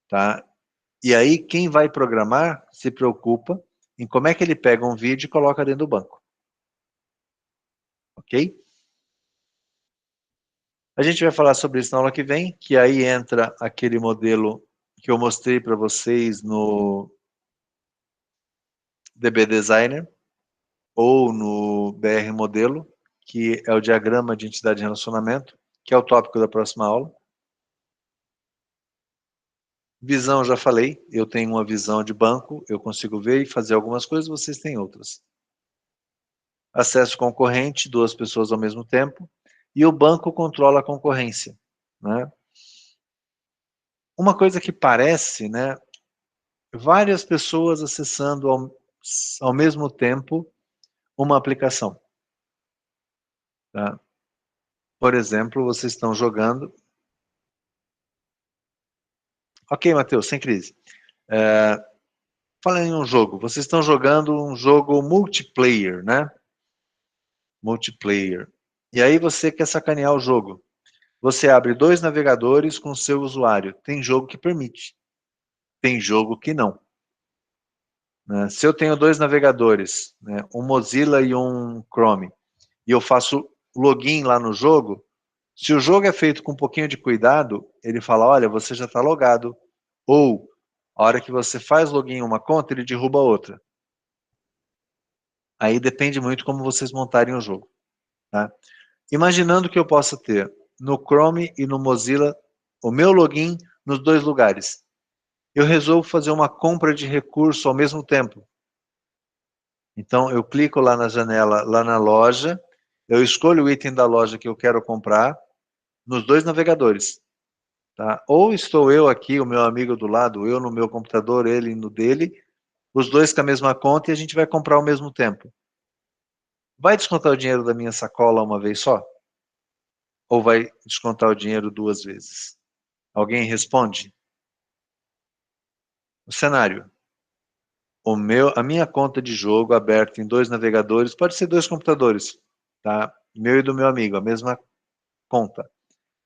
Tá? E aí, quem vai programar se preocupa em como é que ele pega um vídeo e coloca dentro do banco. Ok? A gente vai falar sobre isso na aula que vem, que aí entra aquele modelo que eu mostrei para vocês no DB Designer ou no BR Modelo, que é o diagrama de entidade de relacionamento, que é o tópico da próxima aula. Visão, já falei, eu tenho uma visão de banco, eu consigo ver e fazer algumas coisas, vocês têm outras. Acesso concorrente, 2 pessoas ao mesmo tempo, e o banco controla a concorrência. Né? Uma coisa que parece, né, várias pessoas acessando ao mesmo tempo uma aplicação. Tá? Por exemplo, vocês estão jogando... Ok, Matheus, sem crise. Falando em um jogo, vocês estão jogando um jogo multiplayer, né? Multiplayer. E aí você quer sacanear o jogo. Você abre 2 navegadores com o seu usuário. Tem jogo que permite. Tem jogo que não. Né? Se eu tenho 2 navegadores, né, um Mozilla e um Chrome, e eu faço login lá no jogo, se o jogo é feito com um pouquinho de cuidado, ele fala, olha, você já está logado. Ou, a hora que você faz login em uma conta, ele derruba outra. Aí depende muito como vocês montarem o jogo. Tá? Imaginando que eu possa ter no Chrome e no Mozilla o meu login nos 2 lugares. Eu resolvo fazer uma compra de recurso ao mesmo tempo. Então, eu clico lá na janela, lá na loja, eu escolho o item da loja que eu quero comprar nos 2 navegadores. Tá? Ou estou eu aqui, o meu amigo do lado, eu no meu computador, ele no dele, os 2 com a mesma conta e a gente vai comprar ao mesmo tempo. Vai descontar o dinheiro da minha sacola uma vez só? Ou vai descontar o dinheiro 2 vezes? Alguém responde? O cenário. A minha conta de jogo aberta em 2 navegadores, pode ser 2 computadores, tá? Meu e do meu amigo, a mesma conta.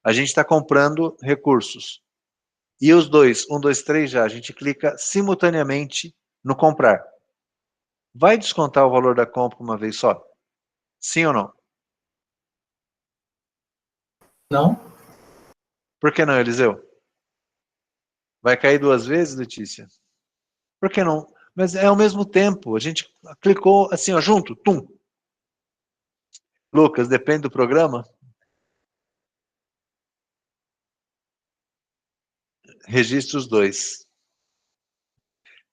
A gente está comprando recursos. E os dois, 1, 2, 3 já, a gente clica simultaneamente no comprar. Vai descontar o valor da compra uma vez só? Sim ou não? Não? Por que não, Eliseu? Vai cair 2 vezes, Letícia? Por que não? Mas é ao mesmo tempo. A gente clicou assim, ó, junto, tum. Lucas, depende do programa. Registra os dois.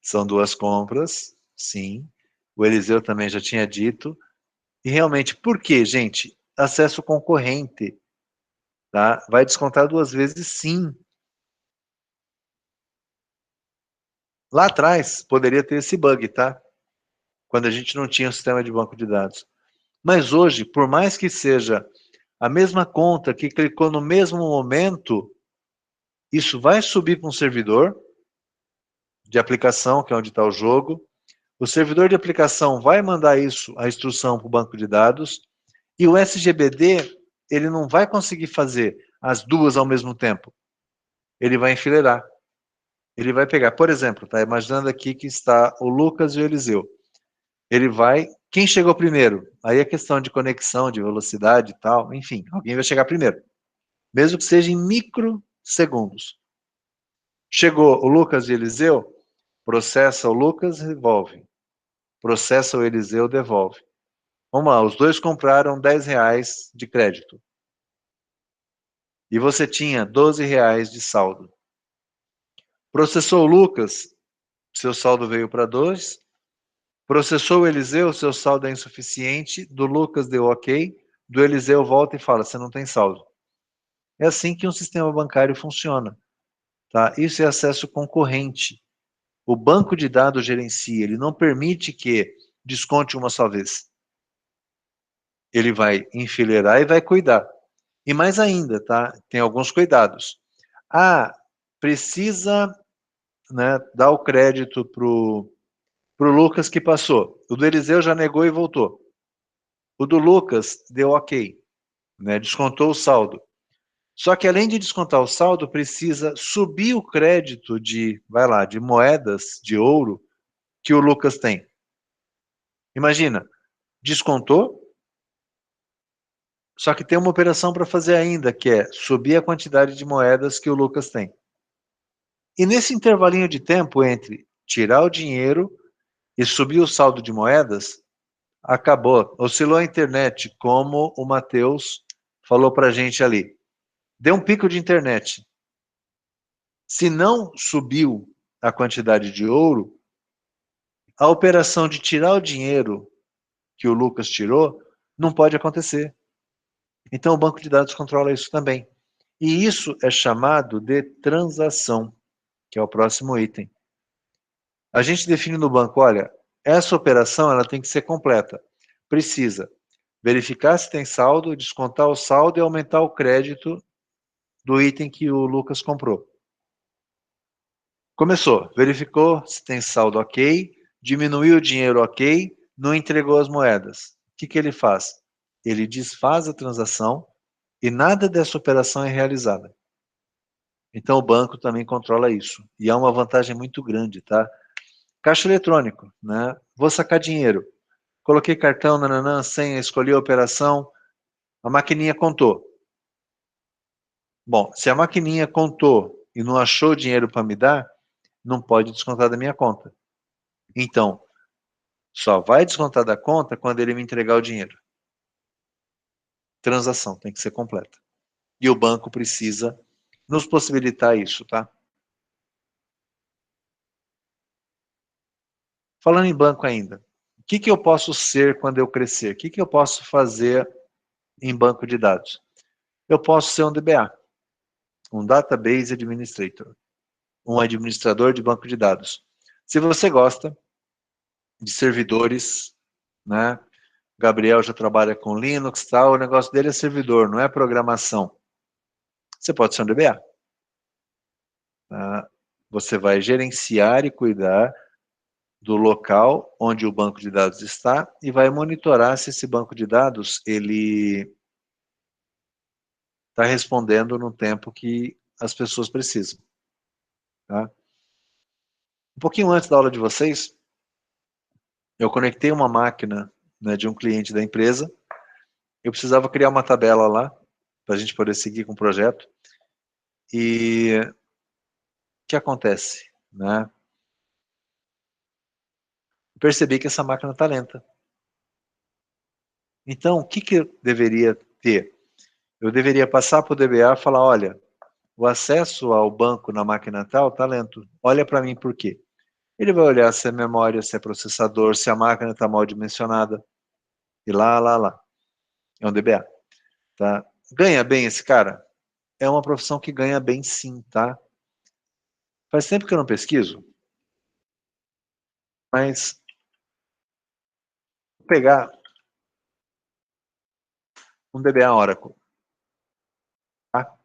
São 2 compras, sim. O Eliseu também já tinha dito. E realmente, por quê, gente? Acesso concorrente. Tá? Vai descontar 2 vezes, sim. Lá atrás, poderia ter esse bug, tá? Quando a gente não tinha um sistema de banco de dados. Mas hoje, por mais que seja a mesma conta que clicou no mesmo momento, isso vai subir para um servidor de aplicação, que é onde está o jogo. O servidor de aplicação vai mandar isso, a instrução para o banco de dados, e o SGBD, ele não vai conseguir fazer as duas ao mesmo tempo. Ele vai enfileirar. Ele vai pegar, por exemplo, tá imaginando aqui que está o Lucas e o Eliseu. Ele vai, quem chegou primeiro? Aí é questão de conexão, de velocidade e tal, enfim, alguém vai chegar primeiro. Mesmo que seja em microsegundos. Chegou o Lucas e o Eliseu, processa o Lucas, devolve. Processa o Eliseu, devolve. Vamos lá, os dois compraram R$10 de crédito. E você tinha R$12 de saldo. Processou o Lucas, seu saldo veio para 2. Processou o Eliseu, seu saldo é insuficiente. Do Lucas deu ok. Do Eliseu volta e fala, você não tem saldo. É assim que um sistema bancário funciona. Tá? Isso é acesso concorrente. O banco de dados gerencia, ele não permite que desconte uma só vez. Ele vai enfileirar e vai cuidar. E mais ainda, tá? Tem alguns cuidados. Ah, precisa, né, dar o crédito pro Lucas que passou. O do Eliseu já negou e voltou. O do Lucas deu ok, né, descontou o saldo. Só que além de descontar o saldo, precisa subir o crédito de, vai lá, de moedas de ouro que o Lucas tem. Imagina, descontou, só que tem uma operação para fazer ainda, que é subir a quantidade de moedas que o Lucas tem. E nesse intervalinho de tempo entre tirar o dinheiro e subir o saldo de moedas, acabou. Oscilou a internet, como o Matheus falou para a gente ali. Deu um pico de internet. Se não subiu a quantidade de ouro, a operação de tirar o dinheiro que o Lucas tirou não pode acontecer. Então o banco de dados controla isso também. E isso é chamado de transação, que é o próximo item. A gente define no banco, olha, essa operação ela tem que ser completa. Precisa verificar se tem saldo, descontar o saldo e aumentar o crédito do item que o Lucas comprou. Começou, verificou se tem saldo ok, diminuiu o dinheiro ok, não entregou as moedas. O que ele faz? Ele desfaz a transação e nada dessa operação é realizada. Então o banco também controla isso. E há uma vantagem muito grande, tá? Caixa eletrônico, né? Vou sacar dinheiro. Coloquei cartão, nananã, senha, escolhi a operação, a maquininha contou. Bom, se a maquininha contou e não achou dinheiro para me dar, não pode descontar da minha conta. Então, só vai descontar da conta quando ele me entregar o dinheiro. Transação tem que ser completa. E o banco precisa nos possibilitar isso, tá? Falando em banco ainda, o que eu posso ser quando eu crescer? O que eu posso fazer em banco de dados? Eu posso ser um DBA, um Database Administrator, um administrador de banco de dados. Se você gosta de servidores, né? Gabriel já trabalha com Linux, tal, o negócio dele é servidor, não é programação. Você pode ser um DBA. Tá? Você vai gerenciar e cuidar do local onde o banco de dados está e vai monitorar se esse banco de dados ele está respondendo no tempo que as pessoas precisam. Tá? Um pouquinho antes da aula de vocês, eu conectei uma máquina, né, de um cliente da empresa. Eu precisava criar uma tabela lá, para a gente poder seguir com o projeto. E o que acontece? Né? Percebi que essa máquina está lenta. Então, o que eu deveria ter? Eu deveria passar para o DBA e falar, olha, o acesso ao banco na máquina tal está lento. Olha para mim por quê. Ele vai olhar se é memória, se é processador, se a máquina está mal dimensionada. E lá. É um DBA. Tá? Ganha bem esse cara? É uma profissão que ganha bem sim, tá? Faz tempo que eu não pesquiso, mas vou pegar um DBA Oracle. Tá?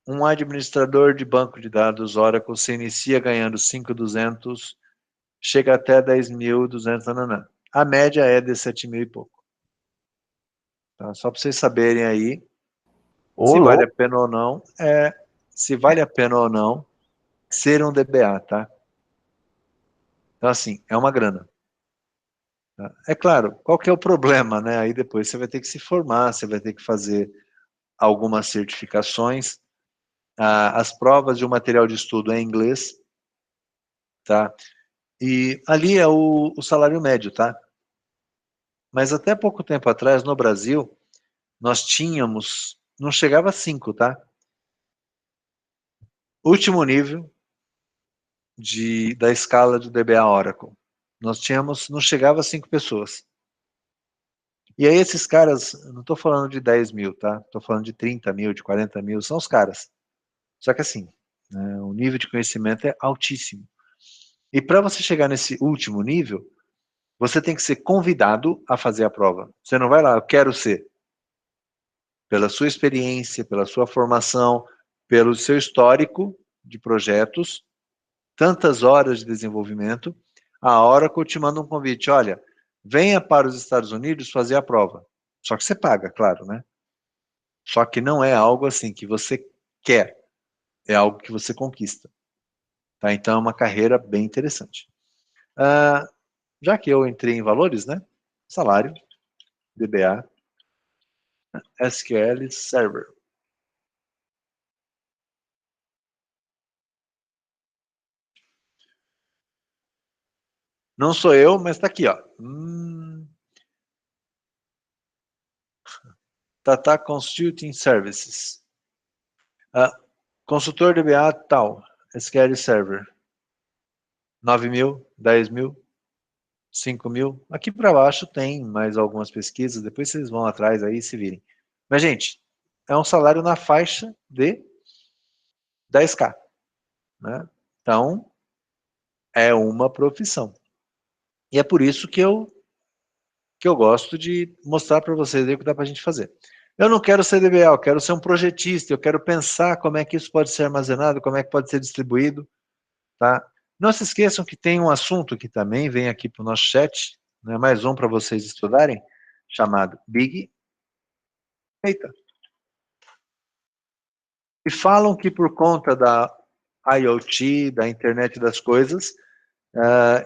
Um administrador de banco de dados Oracle se inicia ganhando 5.200, chega até 10.200, nananã. A média é de 7.000 e pouco. Tá? Só para vocês saberem aí, se vale a pena ou não, se vale a pena ou não ser um DBA, tá? Então, assim, é uma grana. Tá? É claro, qual que é o problema, né? Aí depois você vai ter que se formar, você vai ter que fazer algumas certificações. As provas de um material de estudo é em inglês, tá? E ali é o salário médio, tá? Mas até pouco tempo atrás, no Brasil, nós tínhamos, não chegava a 5, tá? Último nível da escala do DBA Oracle. Nós tínhamos, não chegava a 5 pessoas. E aí esses caras, não estou falando de 10.000, tá? Estou falando de 30.000, de 40.000, são os caras. Só que assim, né, o nível de conhecimento é altíssimo. E para você chegar nesse último nível, você tem que ser convidado a fazer a prova. Você não vai lá, eu quero ser. Pela sua experiência, pela sua formação, pelo seu histórico de projetos, tantas horas de desenvolvimento, a Oracle te manda um convite, olha, venha para os Estados Unidos fazer a prova. Só que você paga, claro, né? Só que não é algo assim que você quer, é algo que você conquista. Tá? Então é uma carreira bem interessante. Já que eu entrei em valores, né? Salário, DBA, SQL Server. Não sou eu, mas está aqui, ó. Tata Consulting Services. Consultor DBA tal, SQL Server. 9.000, 10.000, 5.000. Aqui para baixo tem mais algumas pesquisas, depois vocês vão atrás aí e se virem. Mas, gente, é um salário na faixa de 10K. Né? Então, é uma profissão. E é por isso que eu gosto de mostrar para vocês aí o que dá para a gente fazer. Eu não quero ser DBA, eu quero ser um projetista, eu quero pensar como é que isso pode ser armazenado, como é que pode ser distribuído. Tá? Não se esqueçam que tem um assunto que também vem aqui para o nosso chat, né, mais um para vocês estudarem, chamado Big Data. E falam que por conta da IoT, da internet das coisas,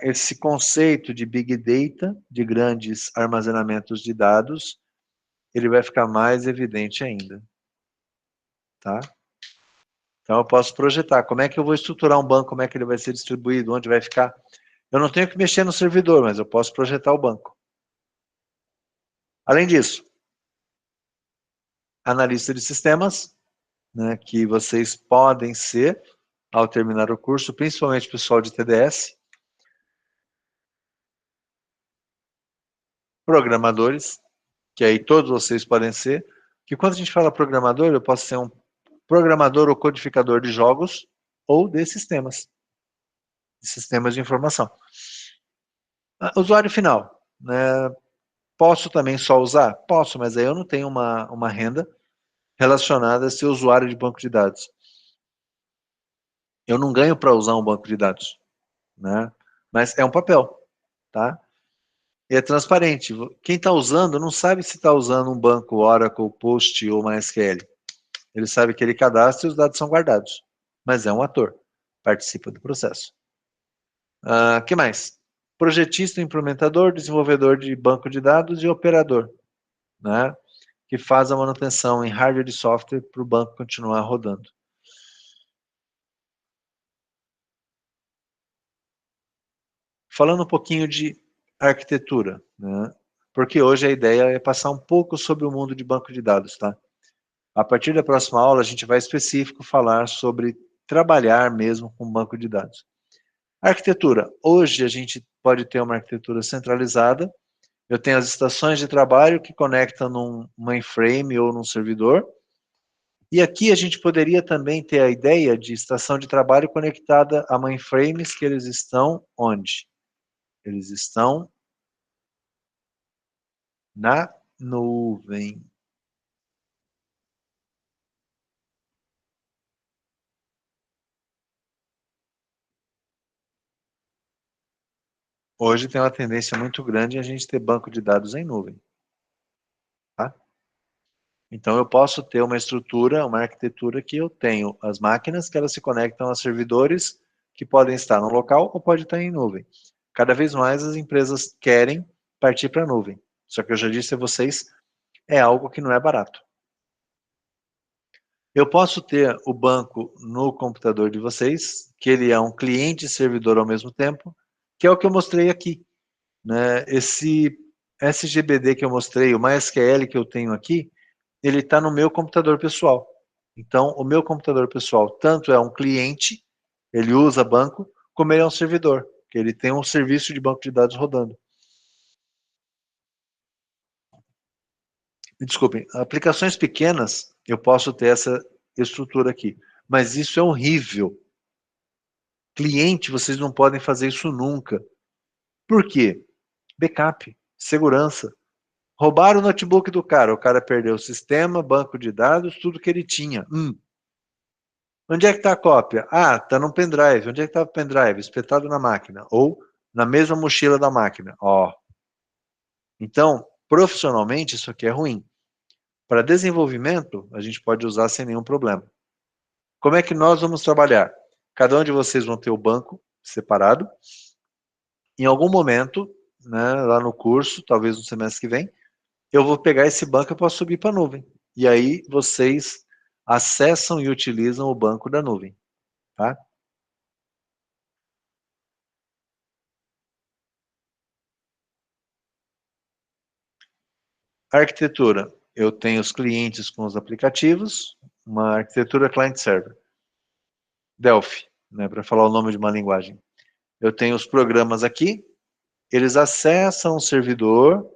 esse conceito de Big Data, de grandes armazenamentos de dados, ele vai ficar mais evidente ainda. Tá? Então eu posso projetar como é que eu vou estruturar um banco, como é que ele vai ser distribuído, onde vai ficar. Eu não tenho que mexer no servidor, mas eu posso projetar o banco. Além disso, analista de sistemas, né, que vocês podem ser ao terminar o curso, principalmente o pessoal de TDS. Programadores, que aí todos vocês podem ser. Que quando a gente fala programador, eu posso ser um programador ou codificador de jogos ou de sistemas de informação. Usuário final, né? Posso também só usar? Posso, mas aí eu não tenho uma renda relacionada a ser usuário de banco de dados. Eu não ganho para usar um banco de dados, né? Mas é um papel, tá? E é transparente. Quem está usando não sabe se está usando um banco Oracle, Post ou MySQL. Ele sabe que ele cadastra e os dados são guardados. Mas é um ator. Participa do processo. Que mais? Projetista, implementador, desenvolvedor de banco de dados e operador, né? Que faz a manutenção em hardware e software para o banco continuar rodando. Falando um pouquinho de arquitetura, né? Porque hoje a ideia é passar um pouco sobre o mundo de banco de dados, tá? A partir da próxima aula, a gente vai específico falar sobre trabalhar mesmo com banco de dados. Arquitetura. Hoje a gente pode ter uma arquitetura centralizada. Eu tenho as estações de trabalho que conectam num mainframe ou num servidor. E aqui a gente poderia também ter a ideia de estação de trabalho conectada a mainframes que eles estão onde? Eles estão na nuvem. Hoje tem uma tendência muito grande a gente ter banco de dados em nuvem. Tá? Então eu posso ter uma estrutura, uma arquitetura que eu tenho as máquinas que elas se conectam a servidores que podem estar no local ou pode estar em nuvem. Cada vez mais as empresas querem partir para a nuvem. Só que eu já disse a vocês, é algo que não é barato. Eu posso ter o banco no computador de vocês, que ele é um cliente e servidor ao mesmo tempo, que é o que eu mostrei aqui. Né? Esse SGBD que eu mostrei, o MySQL que eu tenho aqui, ele está no meu computador pessoal. Então, o meu computador pessoal tanto é um cliente, ele usa banco, como ele é um servidor, que ele tem um serviço de banco de dados rodando. Desculpem, aplicações pequenas, eu posso ter essa estrutura aqui, mas isso é horrível. Cliente, vocês não podem fazer isso nunca. Por quê? Backup, segurança. Roubaram o notebook do cara, o cara perdeu o sistema, banco de dados, tudo que ele tinha. Onde é que está a cópia? Ah, está no pendrive. Onde é que está o pendrive? Espetado na máquina. Ou na mesma mochila da máquina. Ó. Então, profissionalmente, isso aqui é ruim. Para desenvolvimento, a gente pode usar sem nenhum problema. Como é que nós vamos trabalhar? Cada um de vocês vão ter o banco separado. Em algum momento, né, lá no curso, talvez no semestre que vem, eu vou pegar esse banco e posso subir para a nuvem. E aí vocês acessam e utilizam o banco da nuvem. Tá? Arquitetura. Eu tenho os clientes com os aplicativos, uma arquitetura client-server. Delphi, né, para falar o nome de uma linguagem. Eu tenho os programas aqui, eles acessam o servidor,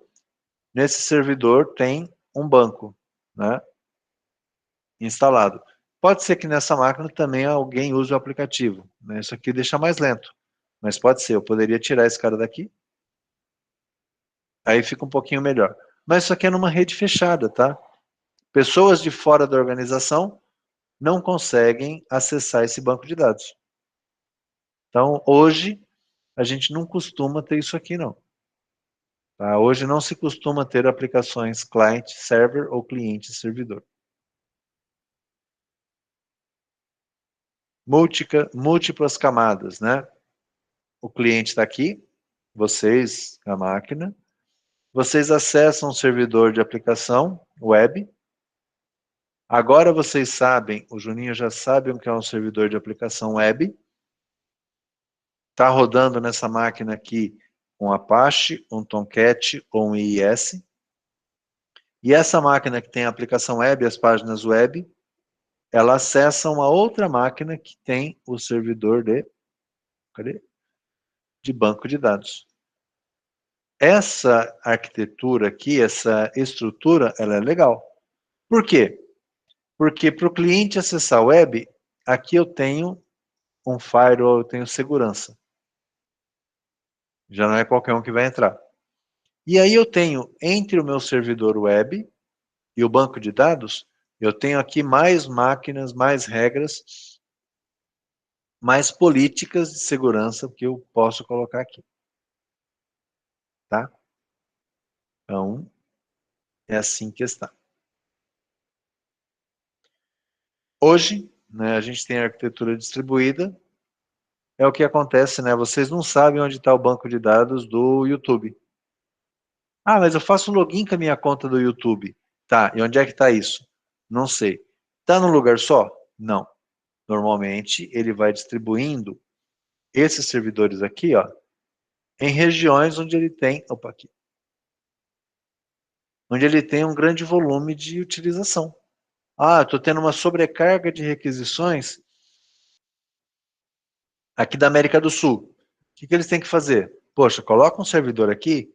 nesse servidor tem um banco, né, instalado. Pode ser que nessa máquina também alguém use o aplicativo, né, isso aqui deixa mais lento, mas pode ser, eu poderia tirar esse cara daqui, aí fica um pouquinho melhor. Mas isso aqui é numa rede fechada, tá? Pessoas de fora da organização não conseguem acessar esse banco de dados. Então, hoje, a gente não costuma ter isso aqui, não. Tá? Hoje não se costuma ter aplicações client-server ou cliente-servidor. Múltiplas camadas, né? O cliente está aqui, vocês, a máquina. Vocês acessam o servidor de aplicação web. Agora vocês sabem, o Juninho já sabe o que é um servidor de aplicação web. Está rodando nessa máquina aqui um Apache, um Tomcat ou um IIS. E essa máquina que tem a aplicação web, as páginas web, ela acessa uma outra máquina que tem o servidor de banco de dados. Essa arquitetura aqui, essa estrutura, ela é legal. Por quê? Porque para o cliente acessar a web, aqui eu tenho um firewall, eu tenho segurança. Já não é qualquer um que vai entrar. E aí eu tenho, entre o meu servidor web e o banco de dados, eu tenho aqui mais máquinas, mais regras, mais políticas de segurança que eu posso colocar aqui. Tá? Então, é assim que está. Hoje, né, a gente tem a arquitetura distribuída. É o que acontece, né? Vocês não sabem onde está o banco de dados do YouTube. Ah, mas eu faço login com a minha conta do YouTube. Tá, e onde é que está isso? Não sei. Está num lugar só? Não. Normalmente, ele vai distribuindo esses servidores aqui, ó, em regiões onde ele tem, opa, aqui, onde ele tem um grande volume de utilização. Ah, estou tendo uma sobrecarga de requisições aqui da América do Sul. O que eles têm que fazer? Poxa, coloca um servidor aqui,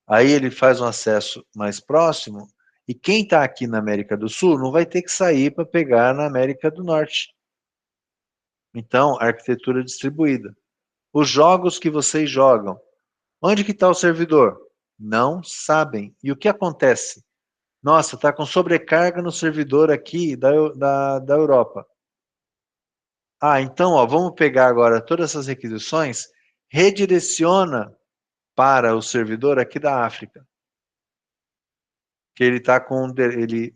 aí ele faz um acesso mais próximo, e quem está aqui na América do Sul não vai ter que sair para pegar na América do Norte. Então, arquitetura distribuída. Os jogos que vocês jogam, onde que está o servidor? Não sabem. E o que acontece? Nossa, está com sobrecarga no servidor aqui da Europa. Ah, então, ó, vamos pegar agora todas essas requisições, redireciona para o servidor aqui da África. Que ele está com, ele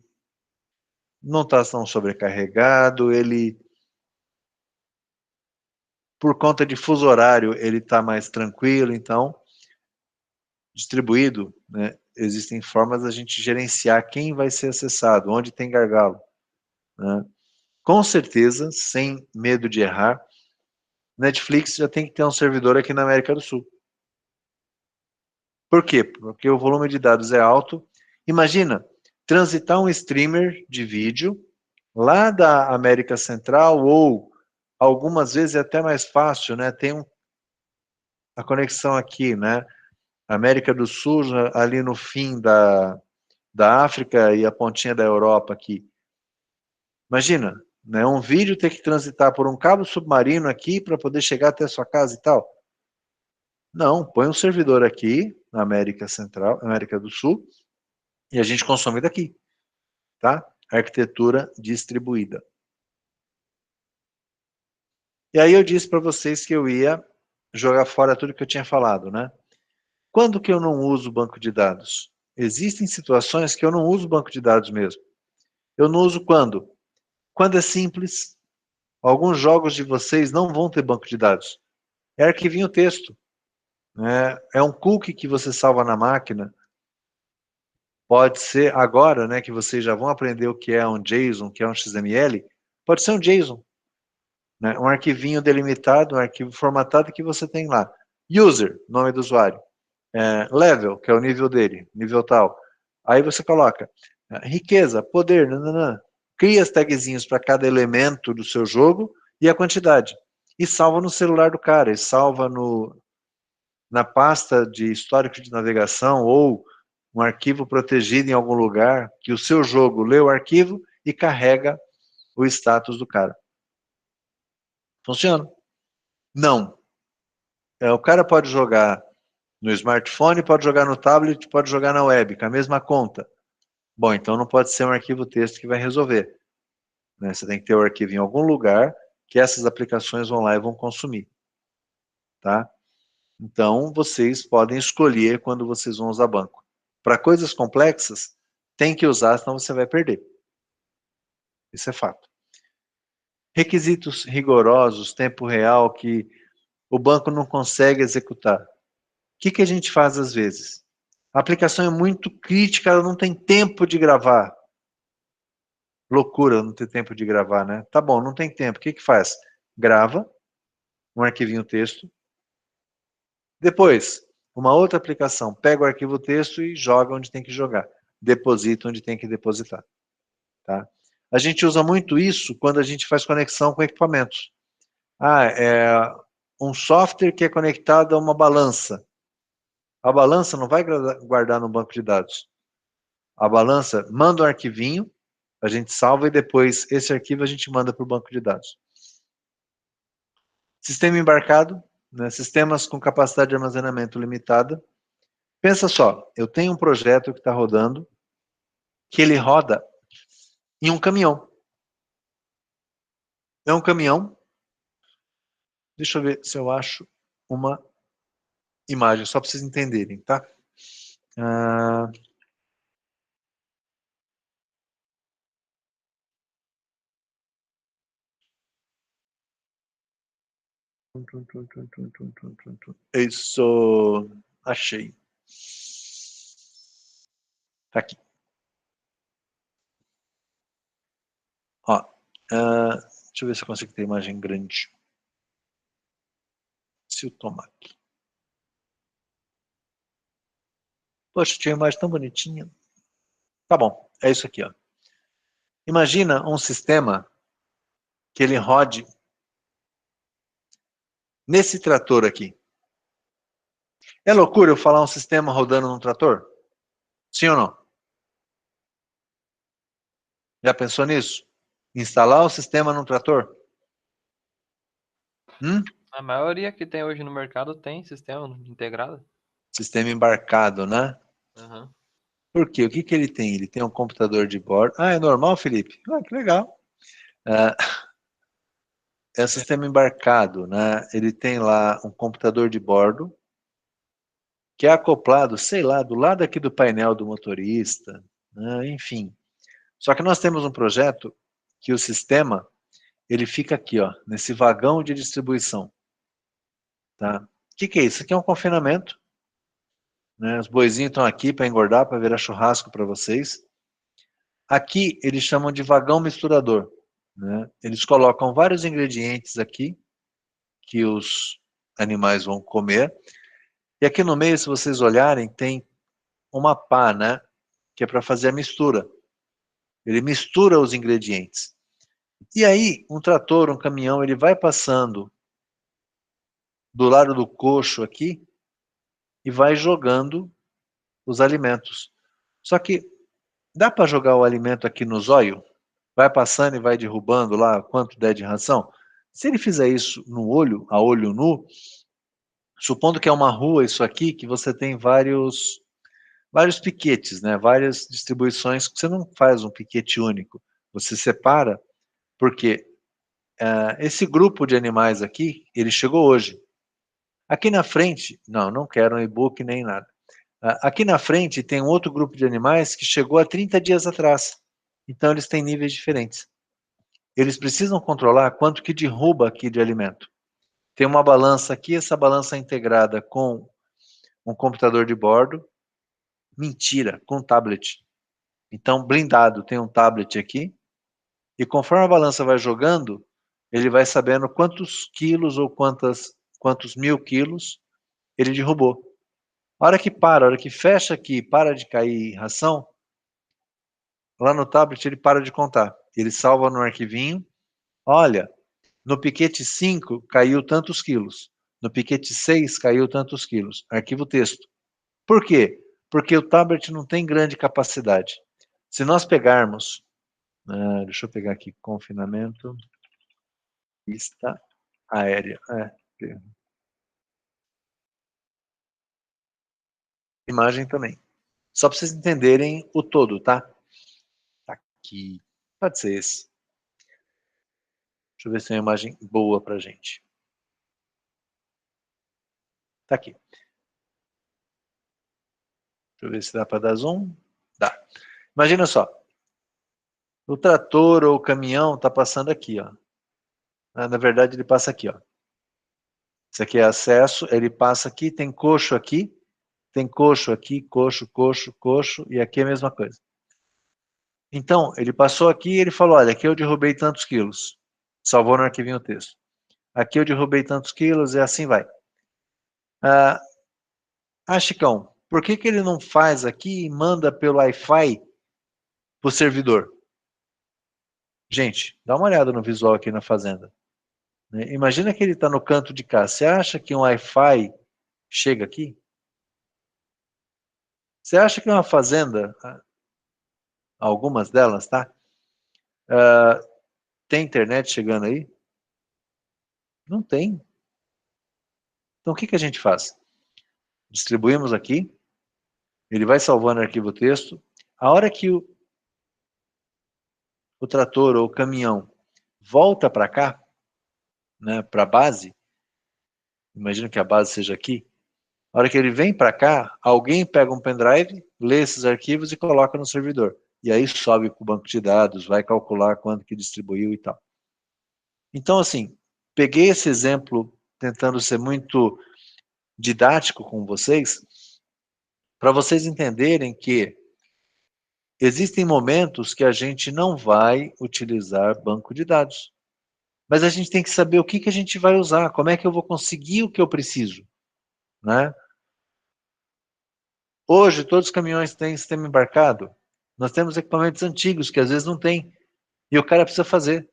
não está tão sobrecarregado, ele, por conta de fuso horário, ele está mais tranquilo, então, distribuído, né? Existem formas da gente gerenciar quem vai ser acessado, onde tem gargalo, né? Com certeza, sem medo de errar, Netflix já tem que ter um servidor aqui na América do Sul. Por quê? Porque o volume de dados é alto. Imagina, transitar um streamer de vídeo lá da América Central, ou algumas vezes é até mais fácil, né? Tem a conexão aqui, né? América do Sul, ali no fim da África e a pontinha da Europa aqui. Imagina, né? Um vídeo ter que transitar por um cabo submarino aqui para poder chegar até a sua casa e tal. Não, põe um servidor aqui na América Central, América do Sul, e a gente consome daqui, tá? Arquitetura distribuída. E aí eu disse para vocês que eu ia jogar fora tudo que eu tinha falado, né? Quando que eu não uso banco de dados? Existem situações que eu não uso banco de dados mesmo. Eu não uso quando? Quando é simples. Alguns jogos de vocês não vão ter banco de dados. É arquivinho texto, né? É um cookie que você salva na máquina. Pode ser agora, né, que vocês já vão aprender o que é um JSON, o que é um XML. Pode ser um JSON, né? Um arquivinho delimitado, um arquivo formatado que você tem lá. User, nome do usuário. Level, que é o nível dele, nível tal. Aí você coloca riqueza, poder, nananã. Cria as tagzinhos para cada elemento do seu jogo e a quantidade. E salva no celular do cara, e salva na pasta de histórico de navegação ou um arquivo protegido em algum lugar, que o seu jogo lê o arquivo e carrega o status do cara. Funciona? Não. O cara pode jogar no smartphone, pode jogar no tablet, pode jogar na web, com a mesma conta. Bom, então não pode ser um arquivo texto que vai resolver, né? Você tem que ter o arquivo em algum lugar que essas aplicações vão lá e vão consumir, tá? Então, vocês podem escolher quando vocês vão usar banco. Para coisas complexas, tem que usar, senão você vai perder. Isso é fato. Requisitos rigorosos, tempo real, que o banco não consegue executar. O que a gente faz às vezes? A aplicação é muito crítica, ela não tem tempo de gravar. Loucura não ter tempo de gravar, né? Tá bom, não tem tempo. O que faz? Grava um arquivinho texto. Depois, uma outra aplicação pega o arquivo texto e joga onde tem que jogar. Deposita onde tem que depositar. Tá? A gente usa muito isso quando a gente faz conexão com equipamentos. É um software que é conectado a uma balança. A balança não vai guardar no banco de dados. A balança manda um arquivinho, a gente salva e depois esse arquivo a gente manda para o banco de dados. Sistema embarcado, né? Sistemas com capacidade de armazenamento limitada. Pensa só, eu tenho um projeto que está rodando, que ele roda em um caminhão. É um caminhão. Deixa eu ver se eu acho uma imagem, só para vocês entenderem, tá? Ah, isso, achei. Tá aqui. Ó, deixa eu ver se eu consigo ter imagem grande. Se eu tomar aqui. Poxa, tinha uma imagem tão bonitinha. Tá bom, é isso aqui, ó. Imagina um sistema que ele rode nesse trator aqui. É loucura eu falar um sistema rodando num trator? Sim ou não? Já pensou nisso? Instalar o sistema num trator? A maioria que tem hoje no mercado tem sistema integrado. Sistema embarcado, né? Aham. Por quê? O que que ele tem? Ele tem um computador de bordo. Ah, é normal, Felipe? Ah, que legal. É um sistema embarcado, né? Ele tem lá um computador de bordo que é acoplado, sei lá, do lado aqui do painel do motorista, né? Enfim. Só que nós temos um projeto que o sistema ele fica aqui, ó, nesse vagão de distribuição, tá? O que que é isso? Isso aqui é um confinamento, né? Os boizinhos estão aqui para engordar, para virar churrasco para vocês. Aqui eles chamam de vagão misturador, né? Eles colocam vários ingredientes aqui que os animais vão comer. E aqui no meio, se vocês olharem, tem uma pá, né? Que é para fazer a mistura. Ele mistura os ingredientes. E aí, um trator, um caminhão, ele vai passando do lado do coxo aqui e vai jogando os alimentos. Só que dá para jogar o alimento aqui no zóio? Vai passando e vai derrubando lá quanto der de ração? Se ele fizer isso no olho, a olho nu, supondo que é uma rua isso aqui, que você tem vários piquetes, né? Várias distribuições, que você não faz um piquete único. Você separa, porque esse grupo de animais aqui, ele chegou hoje. Aqui na frente, não quero um e-book nem nada. Aqui na frente tem um outro grupo de animais que chegou há 30 dias atrás. Então eles têm níveis diferentes. Eles precisam controlar quanto que derruba aqui de alimento. Tem uma balança aqui, essa balança é integrada com um computador de bordo. Mentira, com um tablet. Então, blindado, tem um tablet aqui. E conforme a balança vai jogando, ele vai sabendo quantos quilos ou quantos 1000 quilos ele derrubou. A hora que para, a hora que fecha aqui, para de cair ração, lá no tablet ele para de contar. Ele salva no arquivinho. Olha, no piquete 5 caiu tantos quilos. No piquete 6 caiu tantos quilos. Arquivo texto. Por quê? Porque o tablet não tem grande capacidade. Se nós pegarmos, deixa eu pegar aqui, confinamento, pista aérea. Imagem também. Só para vocês entenderem o todo, tá? Tá aqui. Pode ser esse. Deixa eu ver se tem uma imagem boa pra gente. Tá aqui. Deixa eu ver se dá para dar zoom. Dá. Imagina só. O trator ou o caminhão está passando aqui, ó. Na verdade, ele passa aqui, ó. Isso aqui é acesso, ele passa aqui, tem coxo aqui, coxo, coxo, e aqui é a mesma coisa. Então, ele passou aqui e ele falou, olha, aqui eu derrubei tantos quilos. Salvou no arquivinho o texto. Aqui eu derrubei tantos quilos e assim vai. Chicão, por que ele não faz aqui e manda pelo Wi-Fi pro servidor? Gente, dá uma olhada no visual aqui na fazenda. Imagina que ele está no canto de cá. Você acha que um Wi-Fi chega aqui? Você acha que uma fazenda, algumas delas, tá? Tem internet chegando aí? Não tem. Então o que a gente faz? Distribuímos aqui, ele vai salvando arquivo texto. A hora que o trator ou o caminhão volta para cá, né, para a base, imagina que a base seja aqui, A hora que ele vem para cá, alguém pega um pendrive, lê esses arquivos e coloca no servidor. E aí sobe para o banco de dados, vai calcular quanto que distribuiu e tal. Então, assim, peguei esse exemplo tentando ser muito didático com vocês, para vocês entenderem que existem momentos que a gente não vai utilizar banco de dados. Mas a gente tem que saber o que a gente vai usar, como é que eu vou conseguir o que eu preciso, né? Hoje, todos os caminhões têm sistema embarcado. Nós temos equipamentos antigos que às vezes não tem, e o cara precisa fazer.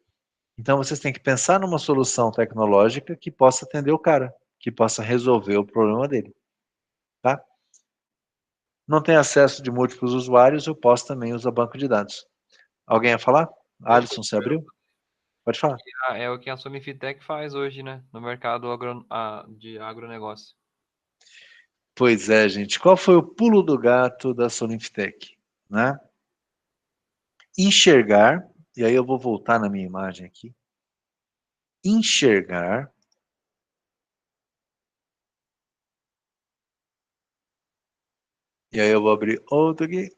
Então, vocês têm que pensar numa solução tecnológica que possa atender o cara, que possa resolver o problema dele, tá? Não tem acesso de múltiplos usuários, eu posso também usar banco de dados. Alguém ia falar? Alisson, você abriu? Pode falar. É o que a Sonifitec faz hoje, né? No mercado de agronegócio. Pois é, gente. Qual foi o pulo do gato da Solinftec, né? Enxergar, e aí eu vou voltar na minha imagem aqui. Enxergar e aí eu vou abrir outro aqui.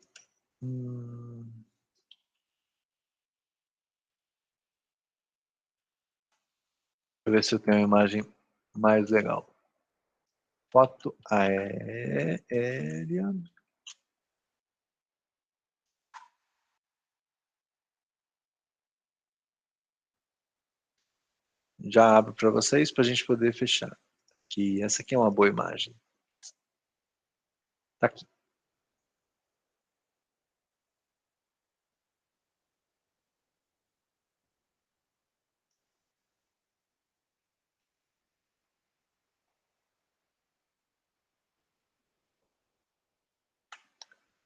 Deixa eu ver se eu tenho uma imagem mais legal. Foto aérea. Já abro para vocês para a gente poder fechar. Que essa aqui é uma boa imagem. Tá aqui.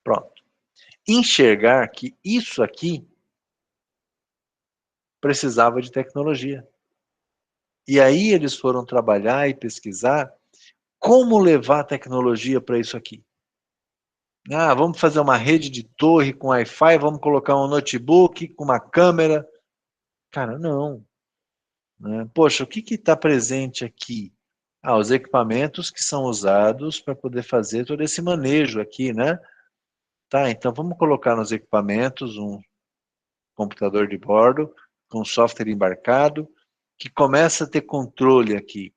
Pronto. Enxergar que isso aqui precisava de tecnologia. E aí eles foram trabalhar e pesquisar como levar a tecnologia para isso aqui. Ah, vamos fazer uma rede de torre com Wi-Fi, vamos colocar um notebook com uma câmera. Cara, não. Né? Poxa, o que está presente aqui? Ah, os equipamentos que são usados para poder fazer todo esse manejo aqui, né? Tá, então vamos colocar nos equipamentos um computador de bordo, com software embarcado, que começa a ter controle aqui.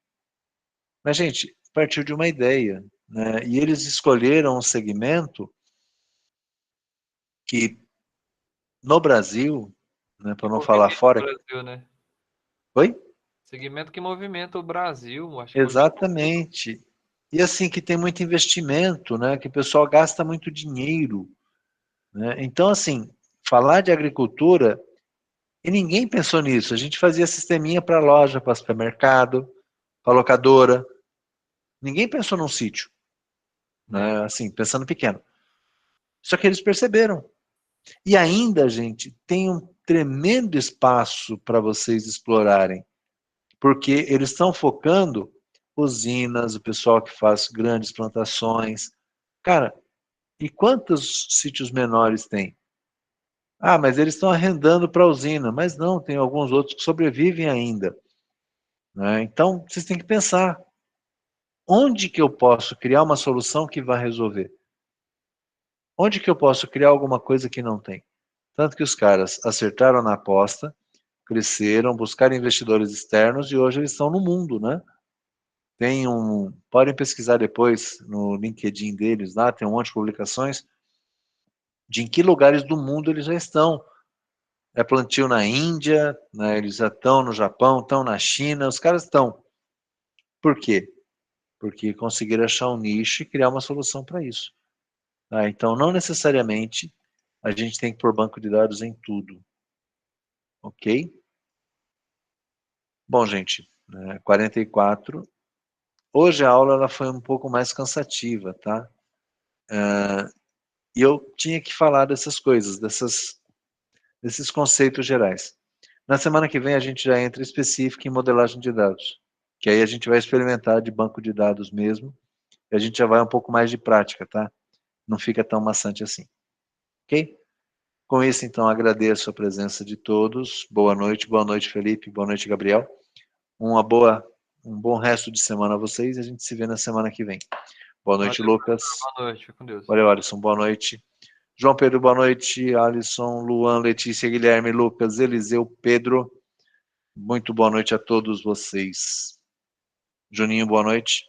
Mas, gente, partiu de uma ideia, né? E eles escolheram um segmento que, no Brasil, né, para não falar Movimenta o fora... Brasil, né? Oi? Segmento que movimenta o Brasil, acho que movimenta tudo. Exatamente. E assim, que tem muito investimento, né? Que o pessoal gasta muito dinheiro, né? Então, assim, falar de agricultura, e ninguém pensou nisso. A gente fazia sisteminha para loja, para supermercado, para locadora. Ninguém pensou num sítio, né? Assim, pensando pequeno. Só que eles perceberam. E ainda, gente, tem um tremendo espaço para vocês explorarem, porque eles estão focando usinas, o pessoal que faz grandes plantações. Cara, e quantos sítios menores tem? Ah, mas eles estão arrendando para a usina. Mas não, tem alguns outros que sobrevivem ainda, né? Então, vocês têm que pensar, onde que eu posso criar uma solução que vai resolver? Onde que eu posso criar alguma coisa que não tem? Tanto que os caras acertaram na aposta, cresceram, buscaram investidores externos e hoje eles estão no mundo, né? Podem pesquisar depois no LinkedIn deles lá, tem um monte de publicações de em que lugares do mundo eles já estão. É plantio na Índia, né? Eles já estão no Japão, estão na China, os caras estão. Por quê? Porque conseguiram achar um nicho e criar uma solução para isso. Tá? Então, não necessariamente a gente tem que pôr banco de dados em tudo. Ok? Bom, gente, 44. Hoje a aula ela foi um pouco mais cansativa, tá? E eu tinha que falar dessas coisas, desses conceitos gerais. Na semana que vem a gente já entra específico em modelagem de dados, que aí a gente vai experimentar de banco de dados mesmo, e a gente já vai um pouco mais de prática, tá? Não fica tão maçante assim. Ok? Com isso, então, agradeço a presença de todos. Boa noite, Felipe, boa noite, Gabriel. Um bom resto de semana a vocês e a gente se vê na semana que vem. Boa noite, Valeu, Lucas. Boa noite, fica com Deus. Valeu, Alisson. Boa noite. João Pedro, boa noite. Alisson, Luan, Letícia, Guilherme, Lucas, Eliseu, Pedro. Muito boa noite a todos vocês. Juninho, boa noite.